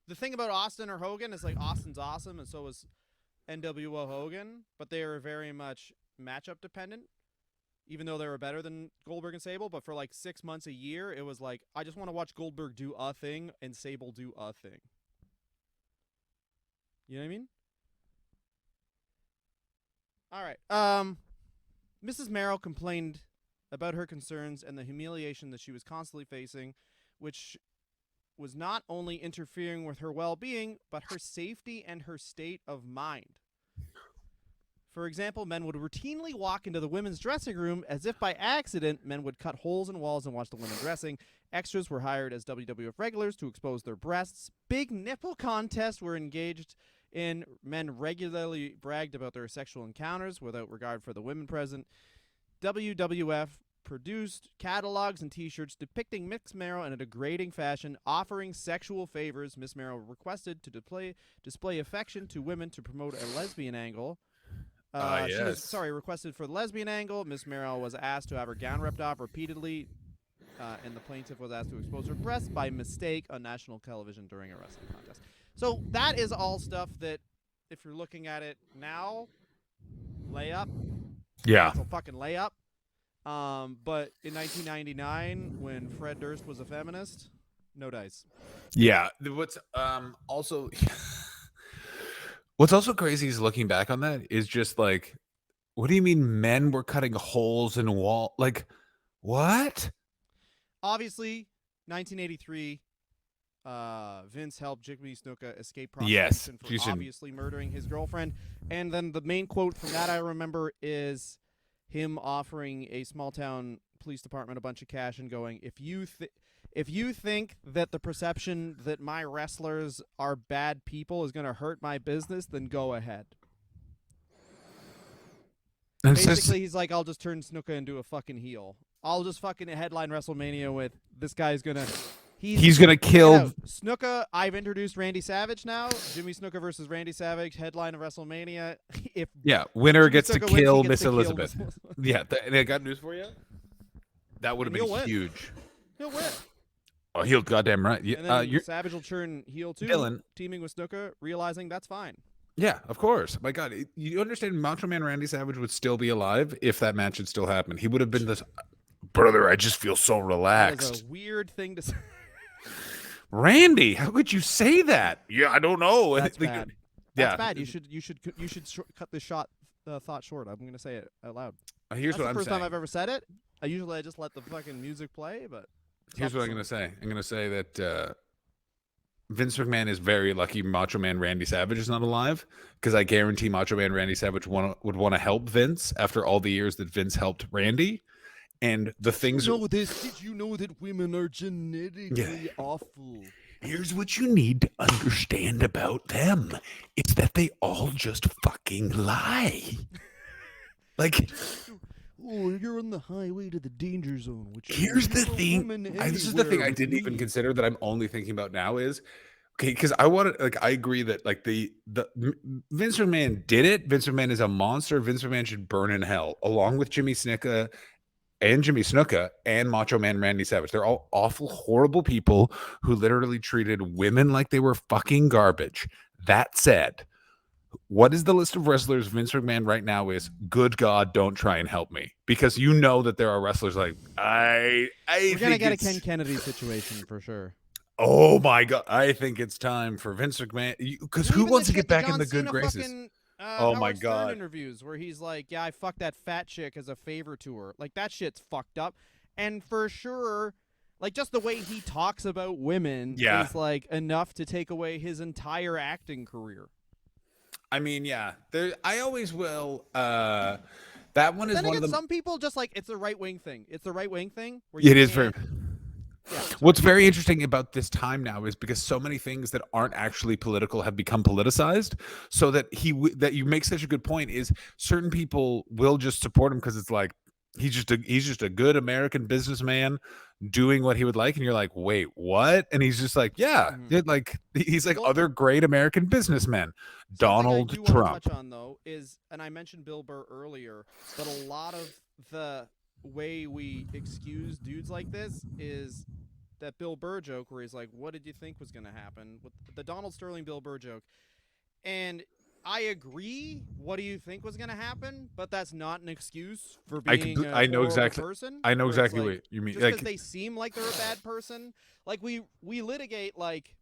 the thing about Austin or Hogan is, like, Austin's awesome, and so is NWO Hogan, but they are very much matchup dependent, even though they were better than Goldberg and Sable. But for like 6 months a year, it was like, I just want to watch Goldberg do a thing and Sable do a thing. You know what I mean? All right. Mrs. Merrill complained about her concerns and the humiliation that she was constantly facing, which was not only interfering with her well-being, but her safety and her state of mind. For example, men would routinely walk into the women's dressing room as if by accident. Men would cut holes in walls and watch the women dressing. Extras were hired as WWF regulars to expose their breasts. Big nipple contests were engaged in. Men regularly bragged about their sexual encounters without regard for the women present. WWF produced catalogs and T-shirts depicting Miss Merrill in a degrading fashion, offering sexual favors. Miss Merrill requested to display affection to women to promote a lesbian angle. She was requested for the lesbian angle. Miss Merrill was asked to have her gown ripped off repeatedly, and the plaintiff was asked to expose her breasts by mistake on national television during a wrestling contest. So that is all stuff that, if you're looking at it now, layup. Yeah. It's a fucking layup. But in 1999, when Fred Durst was a feminist, no dice. Yeah. What's also crazy is looking back on that is just like, what do you mean men were cutting holes in wall? Like, what? Obviously, 1983, Vince helped Jimmy Snuka escape prosecution for obviously murdering his girlfriend. And then the main quote from that I remember is him offering a small town police department a bunch of cash and going, if you think that the perception that my wrestlers are bad people is going to hurt my business, then go ahead. And basically, he's like, I'll just turn Snuka into a fucking heel. I'll just fucking headline WrestleMania with this guy's going to... He's gonna kill Snuka. I've introduced Randy Savage now. Jimmy Snuka versus Randy Savage, headline of WrestleMania. Winner Jimmy gets Snuka to wins, kill he gets Miss to Elizabeth. Kill Miss Yeah, they got news for you. That would have been huge. He'll win. Oh, he'll goddamn right. And then Savage will turn heel too. Dylan, teaming with Snuka, realizing that's fine. Yeah, of course. My God, you understand? Macho Man Randy Savage would still be alive if that match had still happened. He would have been this brother. I just feel so relaxed. That is a weird thing to say. Randy, how could you say that? Yeah, I don't know. That's bad. That's bad. You should cut this thought short. I'm going to say it out loud. Here's That's what I'm saying. the first time I've ever said it. I just let the fucking music play, but Here's stop what the I'm gonna song. say. I'm gonna say that Vince McMahon is very lucky Macho Man Randy Savage is not alive, because I guarantee Macho Man Randy Savage would want to help Vince after all the years that Vince helped Randy. And the Did you things, know this? Did you know that women are yeah, genetically awful? here's what you need to understand about them. It's that they all just fucking lie. Like, Oh, you're on the highway to the danger zone, which here's the you're a thing. woman This is the thing anywhere I with didn't even me. consider that I'm only thinking about now is okay, because I want to like I agree that like Vince McMahon did it. Vince McMahon is a monster. Vince McMahon should burn in hell, along with Jimmy Snuka and Macho Man Randy Savage. They're all awful, horrible people who literally treated women like they were fucking garbage. That said, what is the list of wrestlers Vince McMahon right now is? Good God, don't try and help me, because you know that there are wrestlers like I We're gonna think get a Ken it's Kennedy situation for sure. oh my God, I think it's time for Vince McMahon, because Well, who even the wants to get shit that back in John the good Cena graces? fucking Oh my Howard Stern God. interviews where he's like, "Yeah, I fucked that fat chick as a favor to her." Like that shit's fucked up, and for sure, like just the way he talks about women Yeah. is like enough to take away his entire acting career. I mean, yeah, I always will. That one But is then one of again, the. some people just like it's a right wing thing. It's a right wing thing where you It is very. can't. Yeah, sorry. What's very interesting about this time now is because so many things that aren't actually political have become politicized. So that that you make such a good point is certain people will just support him because it's like he's just a good American businessman doing what he would like, and you're like, wait, what? And he's just like, yeah, Mhm. he's like Well, other great American businessmen. something I Donald do want to Trump. touch on though is, and I mentioned Bill Burr earlier, but a lot of the way we excuse dudes like this is that Bill Burr joke where he's like, "What did you think was going to happen?" With the Donald Sterling Bill Burr joke, and I agree. What do you think was going to happen? But that's not an excuse for being a I know horrible exactly. person. I know Where it's exactly like what you mean. just because Like, they seem like they're a bad person, like we litigate like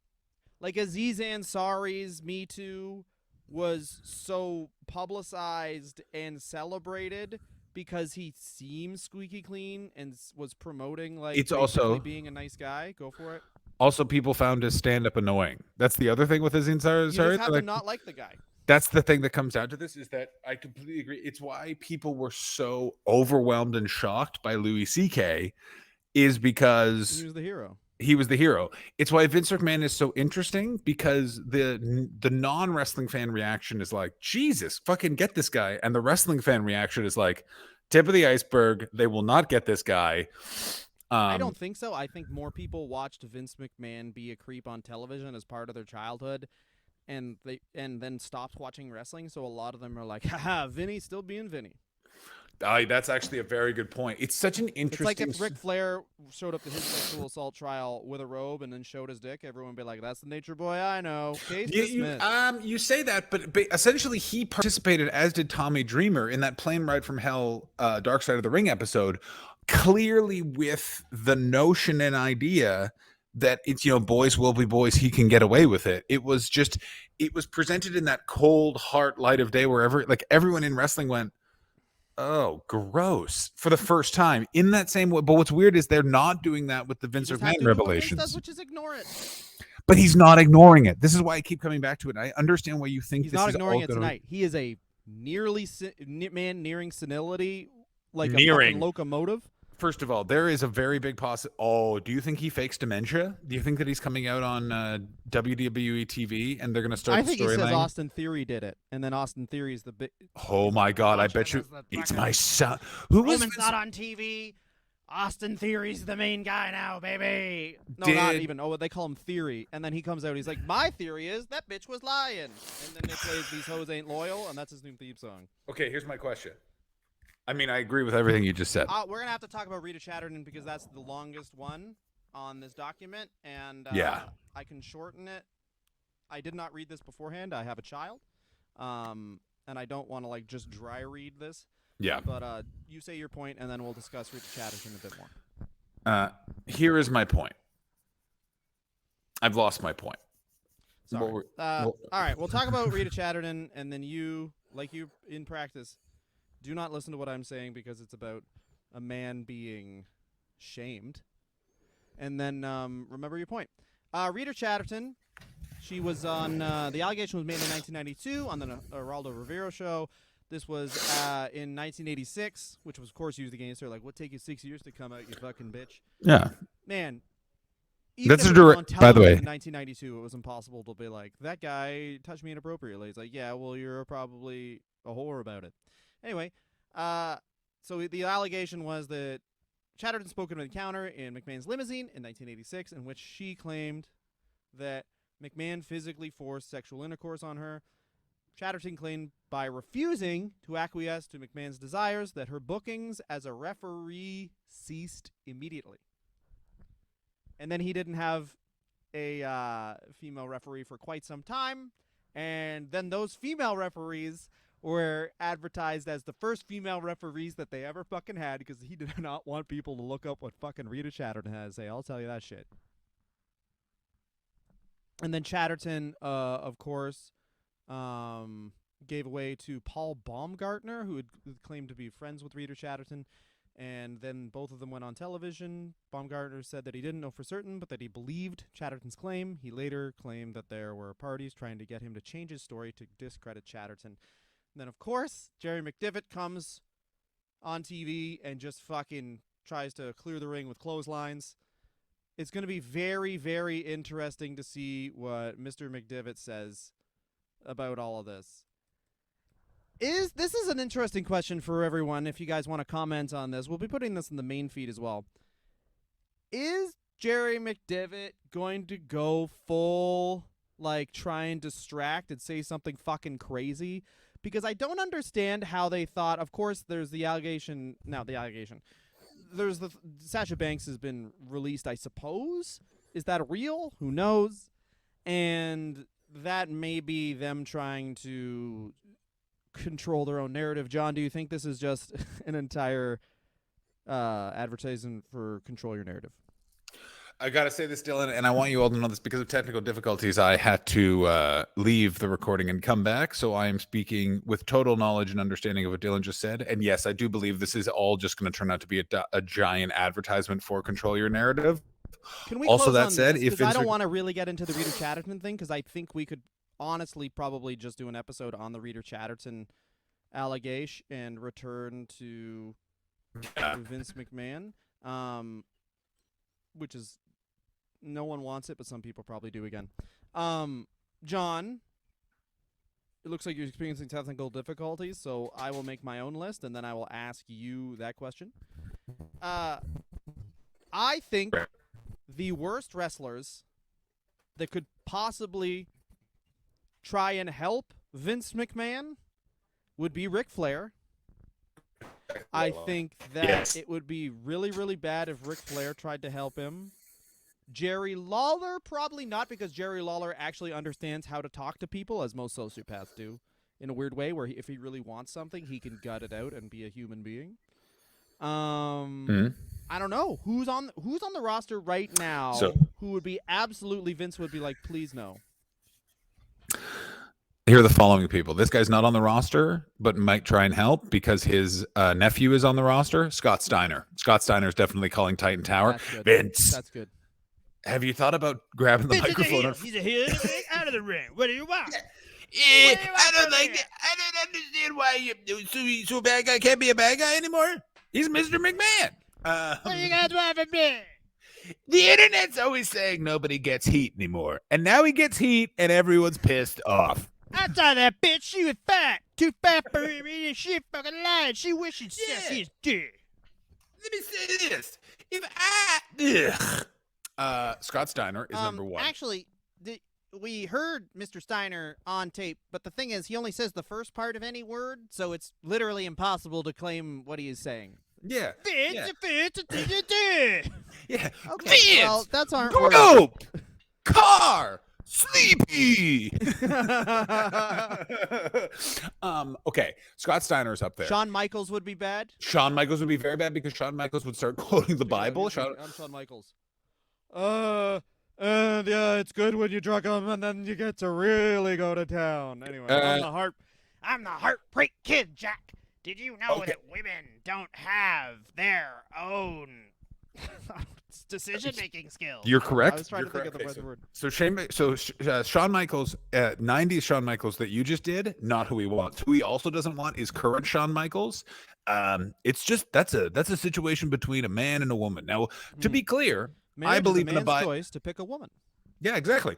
Aziz Ansari's Me Too was so publicized and celebrated because he seems squeaky clean and was promoting like it's basically also being a nice guy. Go for it. people found his stand up annoying. That's the other thing with his inside. You just Sorry, have to like not like the guy. that's the thing that comes down to this is that I completely agree. It's why people were so overwhelmed and shocked by Louis C.K. is He because was the hero. he was the hero. It's why Vince McMahon is so interesting, because the non wrestling fan reaction is like, Jesus, fucking get this guy, and the wrestling fan reaction is like, tip of the iceberg. They will not get this guy. I don't think so. I think more people watched Vince McMahon be a creep on television as part of their childhood and then stopped watching wrestling, so a lot of them are like, haha, Vinny still being Vinny. That's actually a very good point. It's such an It's like interesting. if Ric Flair showed up to his sexual assault trial with a robe and then showed his dick, everyone would be like, "That's the nature boy I know." Case dismissed. You say that, but essentially he participated, as did Tommy Dreamer, in that plane ride from hell, Dark Side of the Ring episode, clearly with the notion and idea that it's, boys will be boys. He can get away with it. It was presented in that cold heart light of day, wherever like everyone in wrestling went, oh, gross, for the first time in that same way. But what's weird is they're not doing that with the You Vince just have McMahon to do what Vince does, revelations. which is ignore it. But he's not ignoring it. This is why I keep coming back to it. I understand why you think He's this not is ignoring all it gonna tonight. He is a man nearing senility, like a Nearing. fucking locomotive. First of all, there is a very big Oh, do you think he fakes dementia? Do you think that he's coming out on WWE TV and they're going to start I the think he says storyline? Austin Theory did it, and then Austin Theory is the big. Oh my God! I bet you it's my son. Who was Roman's not on TV. Austin Theory's the main guy now, baby. No, not Did- even. Oh, they call him Theory, and then he comes out. He's like, "My theory is that bitch was lying," and then they plays "These Hoes Ain't Loyal," and that's his new theme song. Okay, here's my question. I mean, I agree with everything you just said. We're gonna have to talk about Rita Chatterton because that's the longest one on this document, and Yeah. I can shorten it. I did not read this beforehand. I have a child, and I don't want to like just dry read this. Yeah. But you say your point, and then we'll discuss Rita Chatterton a bit more. Here is my point. I've lost my point. Sorry. What All right, we'll talk about Rita Chatterton, and then you in practice, do not listen to what I'm saying because it's about a man being shamed. And then remember your point. Rita Chatterton, she was on the allegation was made in 1992 on the Geraldo Rivera show. This was in 1986, which was of course used against her. Like, what take you 6 years to come out, you fucking bitch? Yeah. Man, even That's if a it was on direct. By the way, television in 1992, it was impossible to be like, that guy touched me inappropriately. It's like, yeah, well, you're probably a whore about it. Anyway, so the allegation was that Chatterton spoke of an encounter in McMahon's limousine in 1986 in which she claimed that McMahon physically forced sexual intercourse on her. Chatterton claimed by refusing to acquiesce to McMahon's desires that her bookings as a referee ceased immediately. And then he didn't have a female referee for quite some time. And then those female referees were advertised as the first female referees that they ever fucking had because he did not want people to look up what fucking Rita Chatterton had to say. I'll tell you that shit. And then Chatterton, of course, gave away to Paul Baumgartner, who had claimed to be friends with Rita Chatterton. And then both of them went on television. Baumgartner said that he didn't know for certain, but that he believed Chatterton's claim. He later claimed that there were parties trying to get him to change his story to discredit Chatterton. And then, of course, Jerry McDevitt comes on TV and just fucking tries to clear the ring with clotheslines. It's going to be very, very interesting to see what Mr. McDevitt says about all of this. This is an interesting question for everyone. If you guys want to comment on this, we'll be putting this in the main feed as well. Is Jerry McDevitt going to go full, like, try and distract and say something fucking crazy? Because I don't understand how they thought. Of course, there's the allegation. Now, the allegation. There's the Sasha Banks has been released, I suppose. Is that real? Who knows? And that may be them trying to control their own narrative. John, do you think this is just an entire advertisement for control your narrative? I gotta say this, Dylan, and I want you all to know this because of technical difficulties. I had to leave the recording and come back, so I am speaking with total knowledge and understanding of what Dylan just said. And yes, I do believe this is all just going to turn out to be a giant advertisement for control your narrative. Can we also, close that on said, this? if Because I don't want to really get into the Rita Chatterton thing, because I think we could honestly probably just do an episode on the Rita Chatterton allegation and return to Vince McMahon, which is no one wants it, but some people probably do again. John, it looks like you're experiencing technical difficulties, so I will make my own list, and then I will ask you that question. I think the worst wrestlers that could possibly try and help Vince McMahon would be Ric Flair. I think that it would be really, really bad if Ric Flair tried to help him. Jerry Lawler, probably not, because Jerry Lawler actually understands how to talk to people, as most sociopaths do, in a weird way, where if he really wants something, he can gut it out and be a human being. I don't know who's on the roster right now. Who would be absolutely Vince would be like, please no. Here are the following people. This guy's not on the roster, but might try and help because his nephew is on the roster. Scott Steiner. Scott Steiner is definitely calling Titan Tower. That's good. Vince, That's good. have you thought about grabbing the microphone? He's a heel. Out of the ring. What do you want? I don't like it. I don't understand why you so a bad guy can't be a bad guy anymore. He's Mr. McMahon. What do you guys want from me? The internet's always saying nobody gets heat anymore, and now he gets heat, and everyone's pissed off. I saw that bitch. She was fat. Too fat for me. She fucking lied. She wishes she is dead. Let me say this. Scott Steiner is number one. Actually, we heard Mr. Steiner on tape, but the thing is, he only says the first part of any word, so it's literally impossible to claim what he is saying. Yeah. Vince. Yeah. Okay, Vince, well, that's aren't words. Rope, car, sleepy. Okay, Scott Steiner's up there. Shawn Michaels would be bad. Shawn Michaels would be very bad because Shawn Michaels would start quoting the Bible. I'm Shawn Michaels. And yeah, it's good when you drug them, and then you get to really go to town. Anyway, I'm the heartbreak kid, Jack. Did you know Okay. that women don't have their own decision-making skills? You're correct. I was trying You're to think of correct. the right word. So Shawn Michaels, 90s Shawn Michaels that you just did, not who he wants. Who he also doesn't want is current Shawn Michaels. It's just that's a situation between a man and a woman. Now, to be clear, Marriage believe is in a a man's choice to pick a woman. Yeah, exactly.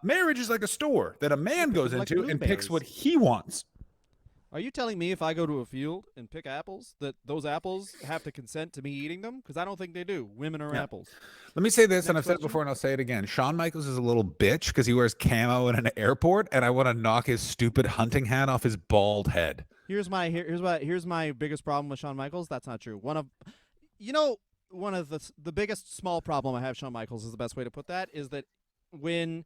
Marriage is like a store that a man goes Like into and picks blueberries. what he wants. Are you telling me if I go to a field and pick apples, that those apples have to consent to me eating them? Because I don't think they do. Women are Yeah. apples. Let me say this, and Next I've said it question. before, and I'll say it again. Shawn Michaels is a little bitch because he wears camo in an airport, and I want to knock his stupid hunting hat off his bald head. Here's my biggest problem with Shawn Michaels. That's not true. One of the biggest small problem I have with Shawn Michaels is the best way to put that is that when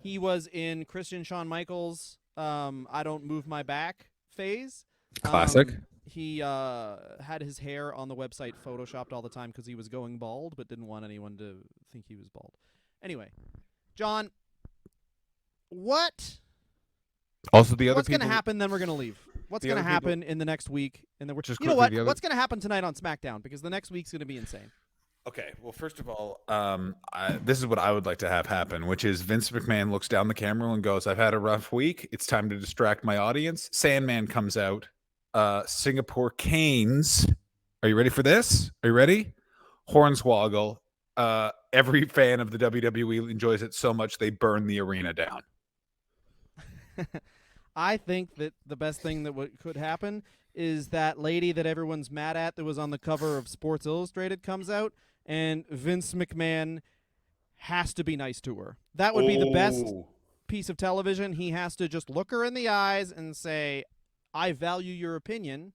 he was in Christian Shawn Michaels, I don't move my back phase. Classic. He had his hair on the website photoshopped all the time because he was going bald, but didn't want anyone to think he was bald. Anyway, John, what's Also, the other going to people. happen? Then we're going to leave. What's The going to other people- happen in the next week? And then we're Just you know quickly, what? the other- What's going to happen tonight on SmackDown? Because the next week's going to be insane. Okay, well, first of all, this is what I would like to have happen, which is Vince McMahon looks down the camera and goes, "I've had a rough week. It's time to distract my audience." Sandman comes out. Singapore Canes. Are you ready for this? Are you ready? Hornswoggle. Every fan of the WWE enjoys it so much they burn the arena down. I think that the best thing that could happen is that lady that everyone's mad at that was on the cover of Sports Illustrated comes out, and Vince McMahon has to be nice to her. That would be the best piece of television. He has to just look her in the eyes and say, "I value your opinion."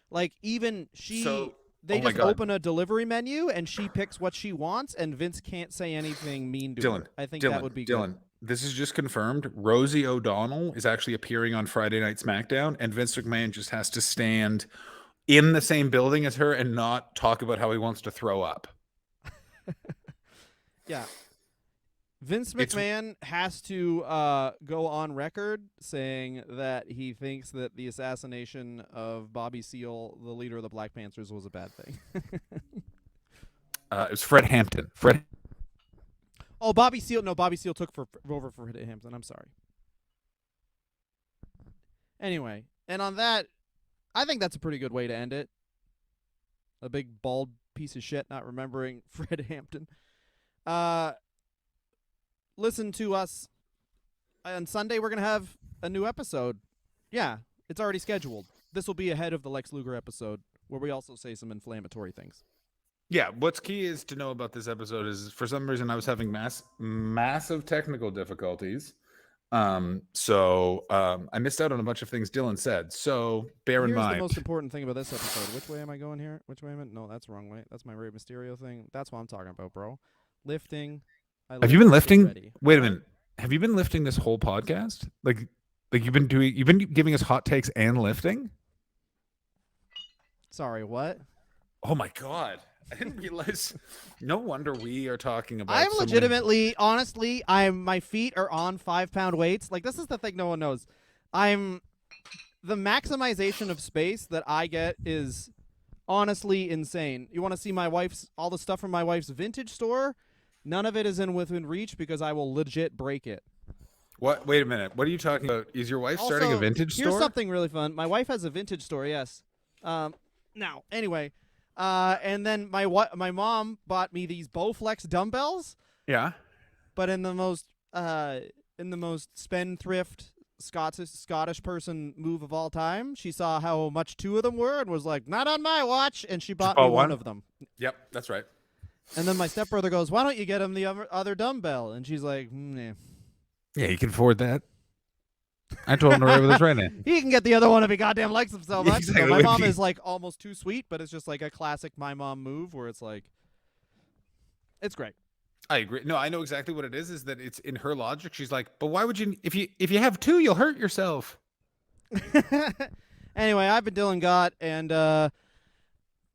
Like, even they oh my just God. open a delivery menu and she picks what she wants, and Vince can't say anything mean to her. I think that would be good. This is just confirmed. Rosie O'Donnell is actually appearing on Friday Night SmackDown, and Vince McMahon just has to stand in the same building as her and not talk about how he wants to throw up. Yeah. Vince It's- McMahon has to go on record saying that he thinks that the assassination of Bobby Seale, the leader of the Black Panthers, was a bad thing. It was Fred Hampton. Oh, Bobby Seale. No, Bobby Seale took over for Hampton. I'm sorry. Anyway, and on that, I think that's a pretty good way to end it. A big bald piece of shit not remembering Fred Hampton. Listen to us on Sunday. We're gonna have a new episode. Yeah, it's already scheduled. This will be ahead of the Lex Luger episode, where we also say some inflammatory things. Yeah, what's key is to know about this episode is for some reason I was having massive technical difficulties. So I missed out on a bunch of things Dylan said. So bear in Here's mind. the most important thing about this episode. Which way am I going here? Which way am I? No, that's the wrong way. That's my Rey Mysterio thing. That's what I'm talking about, bro. Lifting. Have you been lifting? Ready. Wait a minute. Have you been lifting this whole podcast? Like you've been giving us hot takes and lifting? Sorry, what? Oh my God. I didn't realize. No wonder we are talking about. I'm so many- legitimately, honestly, my feet are on 5-pound weights. Like, this is the thing no one knows. The maximization of space that I get is honestly insane. You want to see all the stuff from my wife's vintage store? None of it is within reach because I will legit break it. What? Wait a minute. What are you talking about? Is your wife starting a Also, vintage store? Here's something really fun. My wife has a vintage store, yes. Now, anyway, and then my mom bought me these Bowflex dumbbells, Yeah. but in the most spendthrift Scottish person move of all time, she saw how much 2 of them were and was like, "Not on my watch," and she bought me bought one one? of them. Yep. That's right. And then my stepbrother goes, "Why don't you get him the other dumbbell?" And she's like, "Nah." Yeah, you can afford that. I told him to ride with us right now. He can get the other one if he goddamn likes him so much. Exactly. So my mom is like almost too sweet, but it's just like a classic my mom move where it's like, it's great. I agree. No, I know exactly what it is. Is that it's in her logic? She's like, but why would you? If you have 2, you'll hurt yourself. Anyway, I've been Dylan Gott, and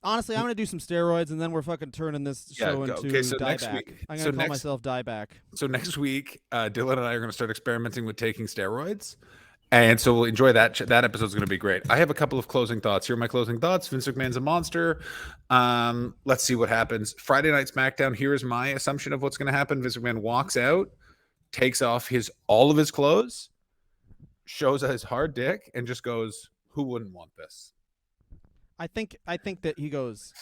honestly, I'm gonna do some steroids, and then we're fucking turning this show into okay, so Die next Back. week- I'm so gonna call next- myself Die Back. So next week, Dylan and I are going to start experimenting with taking steroids, And so we'll enjoy that. That episode's going to be great. I have a couple of closing thoughts. Here are my closing thoughts. Vince McMahon's a monster. Let's see what happens. Friday Night SmackDown. Here is my assumption of what's going to happen. Vince McMahon walks out, takes off all of his clothes, shows his hard dick, and just goes, "Who wouldn't want this?" I think that he goes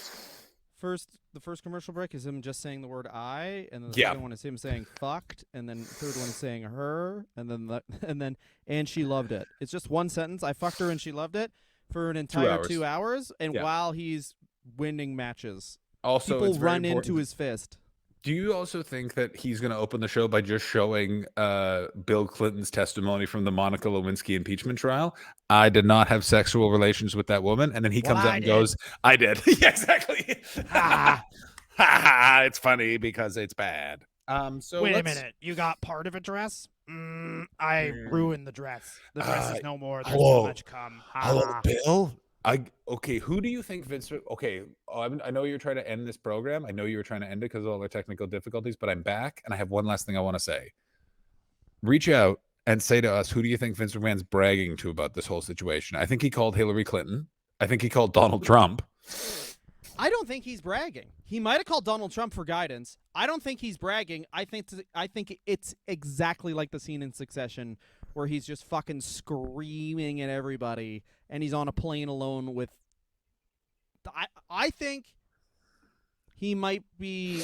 first. The first commercial break is him just saying the word "I," and then the second one is him saying "fucked," and then the third one is saying "her," and then and she loved it. It's just one sentence. I fucked her and she loved it for an entire 2 hours, and while he's winning matches, also people run into his fist. Do you also think that he's going to open the show by just showing Bill Clinton's testimony from the Monica Lewinsky impeachment trial? I did not have sexual relations with that woman. And then he comes out and goes, I did. Yeah, exactly. It's funny because it's bad. So wait a minute. You got part of a dress? I ruined the dress. The dress is no more. There's too much cum. Hello, Bill? Okay, who do you think Vince? Okay, I know you're trying to end this program. I know you were trying to end it because of all the technical difficulties, but I'm back, and I have one last thing I want to say. Reach out and say to us, who do you think Vince McMahon's bragging to about this whole situation? I think he called Hillary Clinton. I think he called Donald Trump. I don't think he's bragging. He might have called Donald Trump for guidance. I don't think he's bragging. I think it's exactly like the scene in Succession where he's just fucking screaming at everybody and he's on a plane alone with... I think he might be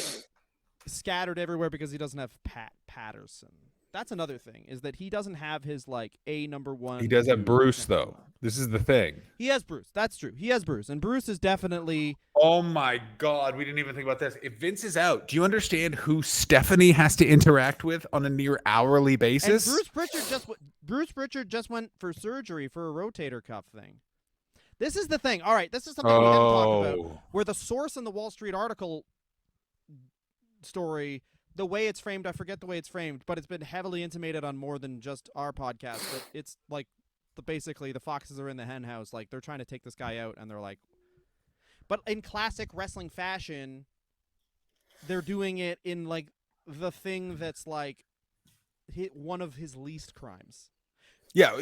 scattered everywhere because he doesn't have Pat Patterson. That's another thing, is that he doesn't have his, like, number one... He does have Bruce, though. This is the thing. He has Bruce. That's true. He has Bruce. And Bruce is definitely... Oh, my God. We didn't even think about this. If Vince is out, do you understand who Stephanie has to interact with on a near hourly basis? And Bruce Pritchard just went for surgery for a rotator cuff thing. This is the thing. All right, this is something we haven't talked about. Where the source in the Wall Street article story... The way it's framed, I forget the way it's framed, but it's been heavily intimated on more than just our podcast. But it's like, basically, the foxes are in the hen house. Like, they're trying to take this guy out, and they're like... But in classic wrestling fashion, they're doing it in, like, the thing that's, like, one of his least crimes. Yeah.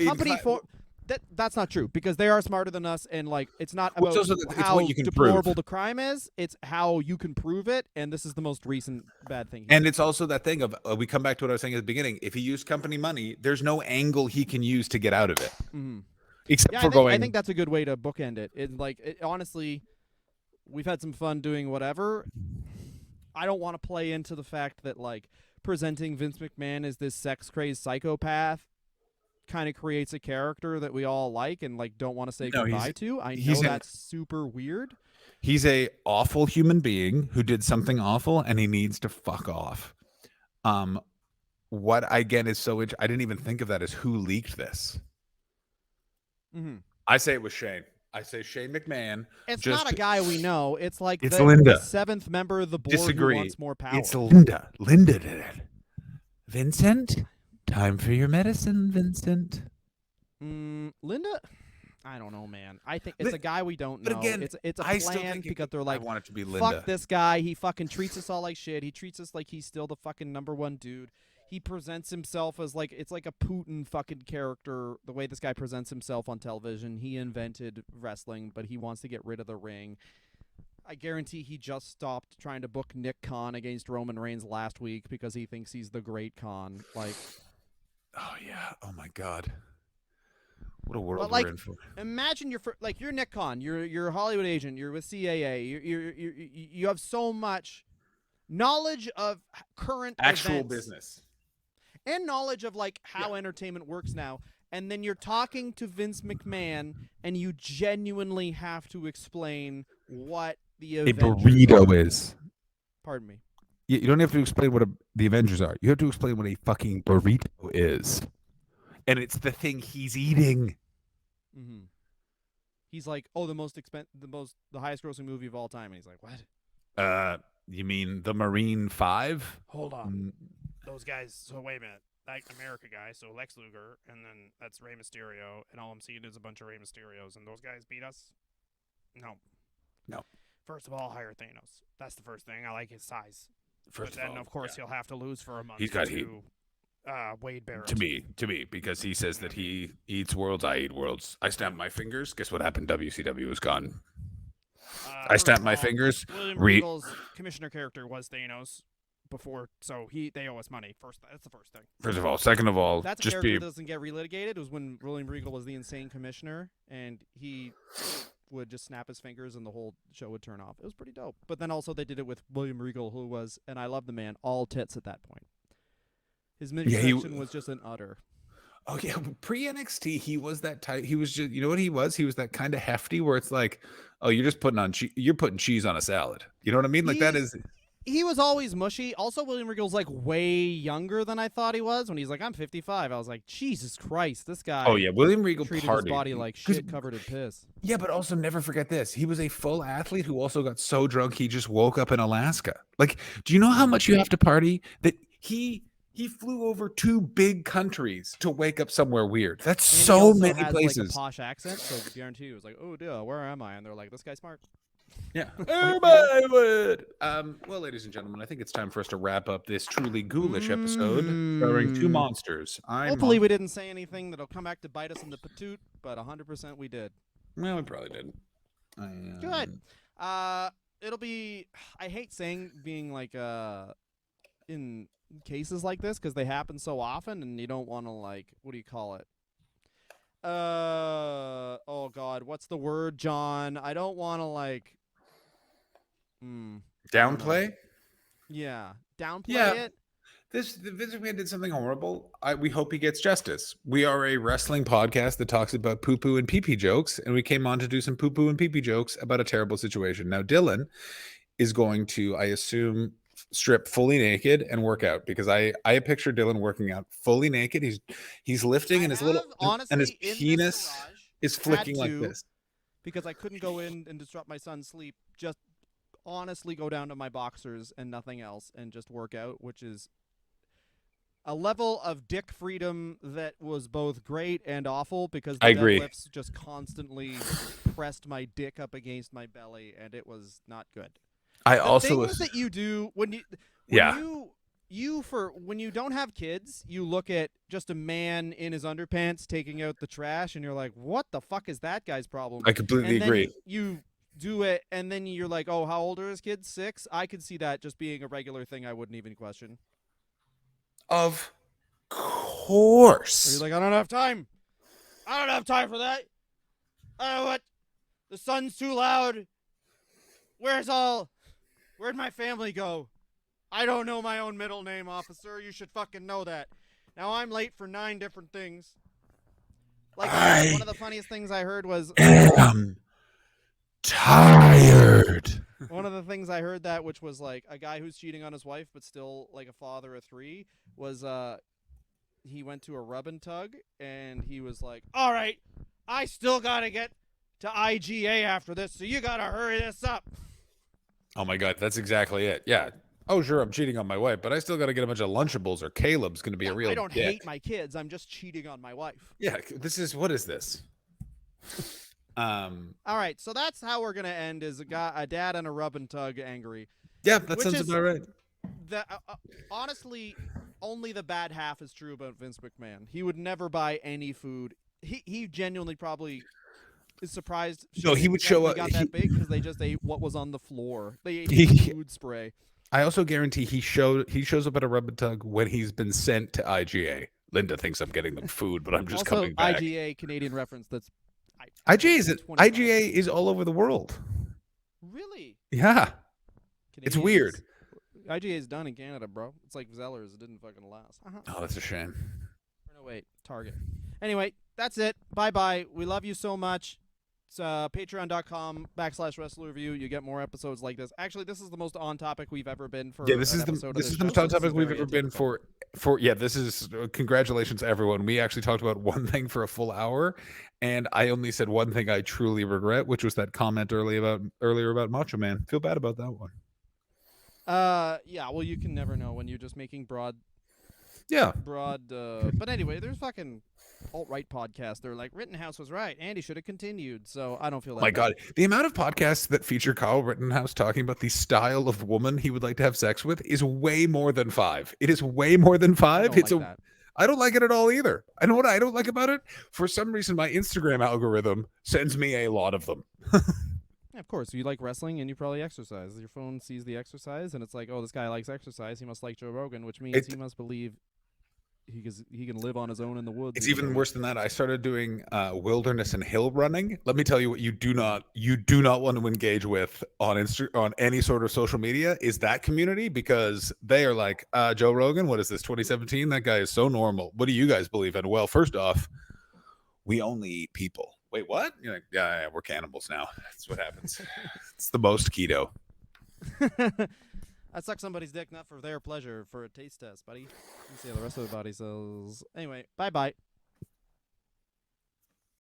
That's not true, because they are smarter than us, and like it's not about how deplorable the crime is. It's how you can prove it, and this is the most recent bad thing. And it's also that thing of we come back to what I was saying at the beginning. If he used company money, there's no angle he can use to get out of it, except for going. I think that's a good way to bookend it. Honestly, we've had some fun doing whatever. I don't want to play into the fact that like presenting Vince McMahon as this sex crazed psychopath kind of creates a character that we all like and like don't want to say goodbye to. I know that's super weird. He's a awful human being who did something awful and he needs to fuck off. What again is so I didn't even think of that as who leaked this. I say it was Shane. I say Shane McMahon. It's not a guy we know. It's like it's Linda, the seventh member of the board who wants more power. It's Linda. Linda did it. Vincent? Time for your medicine, Vincent. Linda? I don't know, man. I think it's a guy we don't know. But again, it's a plan because they're like, I want it to be Linda. Fuck this guy. He fucking treats us all like shit. He treats us like he's still the fucking number one dude. He presents himself as like, it's like a Putin fucking character, the way this guy presents himself on television. He invented wrestling, but he wants to get rid of the ring. I guarantee he just stopped trying to book Nick Khan against Roman Reigns last week because he thinks he's the great Khan. Like... Oh yeah! Oh my God! What a world we're in for. Imagine you're Nick Khan. You're a Hollywood agent. You're with CAA. You have so much knowledge of current actual events business and knowledge of like how entertainment works now. And then you're talking to Vince McMahon, and you genuinely have to explain what the a burrito is. Pardon me. You don't have to explain what the Avengers are. You have to explain what a fucking burrito is. And it's the thing he's eating. He's like, oh, the highest grossing movie of all time. And he's like, what? You mean the Marine 5? Hold on. Those guys, so wait a minute. That America guy, so Lex Luger, and then that's Rey Mysterio, and all I'm seeing is a bunch of Rey Mysterios, and those guys beat us? No. First of all, hire Thanos. That's the first thing. I like his size. But then, of course, he'll have to lose for a month. He's got heat. Wade Barrett. To me, because he says that he eats worlds, I eat worlds. I snap my fingers. Guess what happened? WCW is gone. I First snap of my all, fingers. William Re- Regal's commissioner character was Thanos before, so they owe us money. That's the first thing. First of all, second of all, That's a just character be that doesn't get relitigated. It was when William Regal was the insane commissioner, and he would just snap his fingers and the whole show would turn off. It was pretty dope. But then also they did it with William Regal, who was, and I love the man, all tits at that point. His midsection was just an utter. Oh yeah, pre NXT he was that type. He was just, you know what he was? He was that kind of hefty where it's like, oh, you're just you're putting cheese on a salad. You know what I mean? Like that is. He was always mushy. Also, William Regal's like way younger than I thought he was. When he's like, I'm 55, I was like, Jesus Christ, this guy. Oh yeah, William Regal treated his body like shit covered in piss. Yeah, but also never forget this. He was a full athlete who also got so drunk he just woke up in Alaska. Like, do you know how much you have to party that he flew over 2 big countries to wake up somewhere weird? That's And so he also many has, places. like a posh accent, so I guarantee you, it was like, oh dear, where am I? And they're like, this guy's smart. Yeah. Everybody would. Well, ladies and gentlemen, I think it's time for us to wrap up this truly ghoulish episode starring 2 monsters. Hopefully we didn't say anything that'll come back to bite us in the patoot, but 100% we did. Well, we probably didn't. Good. It'll be. I hate saying being like in cases like this because they happen so often, and you don't want to like. What do you call it? Oh God, what's the word, John? I don't want to like. Downplay? Yeah, downplay Yeah. it. Vince McMahon did something horrible. We hope he gets justice. We are a wrestling podcast that talks about poo-poo and pee-pee jokes, and we came on to do some poo-poo and pee-pee jokes about a terrible situation. Now, Dylan is going to, I assume, strip fully naked and work out because I picture Dylan working out fully naked. He's lifting and his little and his penis is flicking like this. Because I couldn't go in and disrupt my son's sleep. Just honestly go down to my boxers and nothing else and just work out, which is a level of dick freedom that was both great and awful because the deadlifts just constantly pressed my dick up against my belly and it was not good. Things that you do when you don't have kids, you look at just a man in his underpants taking out the trash and you're like, what the fuck is that guy's problem? I completely agree. You do it and then you're like, oh, how old are his kids? 6? I could see that just being a regular thing I wouldn't even question. Of course. Or you're like, I don't have time. I don't have time for that. I don't know what. The sun's too loud. Where'd my family go? I don't know my own middle name, officer. You should fucking know that. Now I'm late for 9 different things. Like one of the funniest things I heard was am tired. One of the things I heard that, which was like a guy who's cheating on his wife but still like a father of 3, was he went to a rub and tug and he was like, all right, I still gotta get to IGA after this, so you gotta hurry this up. Oh my God, that's exactly it. Yeah. Oh, sure, I'm cheating on my wife, but I still got to get a bunch of Lunchables or Caleb's going to be a real I don't dick. hate my kids. I'm just cheating on my wife. Yeah, what is this? All right, so that's how we're going to end is a dad and a rub and tug angry. Yeah, that sounds about right. Honestly, only the bad half is true about Vince McMahon. He would never buy any food. He genuinely probably is surprised. No, he would show up. Got that big because they just ate what was on the floor. They ate food spray. I also guarantee he shows up at a rub and tug when he's been sent to IGA. Linda thinks I'm getting them food, but I'm just coming back. IGA Canadian reference. That's IGA is all over the world. Really? Yeah, it's weird. IGA is done in Canada, bro. It's like Zellers. It didn't fucking last. Oh, that's a shame. No, wait, Target. Anyway, that's it. Bye-bye. We love you so much. It's patreon.com/WrestleReview. You get more episodes like this. Actually, this is the most on topic we've ever been for. Yeah, this is the most on topic we've ever been for. This is congratulations, everyone. We actually talked about one thing for a full hour, and I only said one thing I truly regret, which was that comment earlier about Macho Man. Feel bad about that one. Yeah. Well, you can never know when you're just making broad Yeah. broad. But anyway, there's fucking alt-right podcasts. They're like, Rittenhouse was right. Andy should have continued. So I don't feel that. My bad. God, the amount of podcasts that feature Kyle Rittenhouse talking about the style of woman he would like to have sex with is way more than 5. It is way more than I 5. don't It's like a that. I don't like it at all either. I know what I don't like about it. For some reason, my Instagram algorithm sends me a lot of them. Yeah, of course, you like wrestling and you probably exercise. Your phone sees the exercise and it's like, oh, this guy likes exercise. He must like Joe Rogan, which means he must believe he can live on his own in the woods. It's even worse than that. I started doing wilderness and hill running. Let me tell you what you do not want to engage with on any sort of social media is that community, because they are like, Joe Rogan, what is this, 2017? That guy is so normal. What do you guys believe in? Well, first off, we only eat people. Wait, what? You're like, yeah, we're cannibals now. That's what happens. It's the most keto. I suck somebody's dick not for their pleasure, for a taste test, buddy. Let me see how the rest of the body says. Anyway, bye-bye.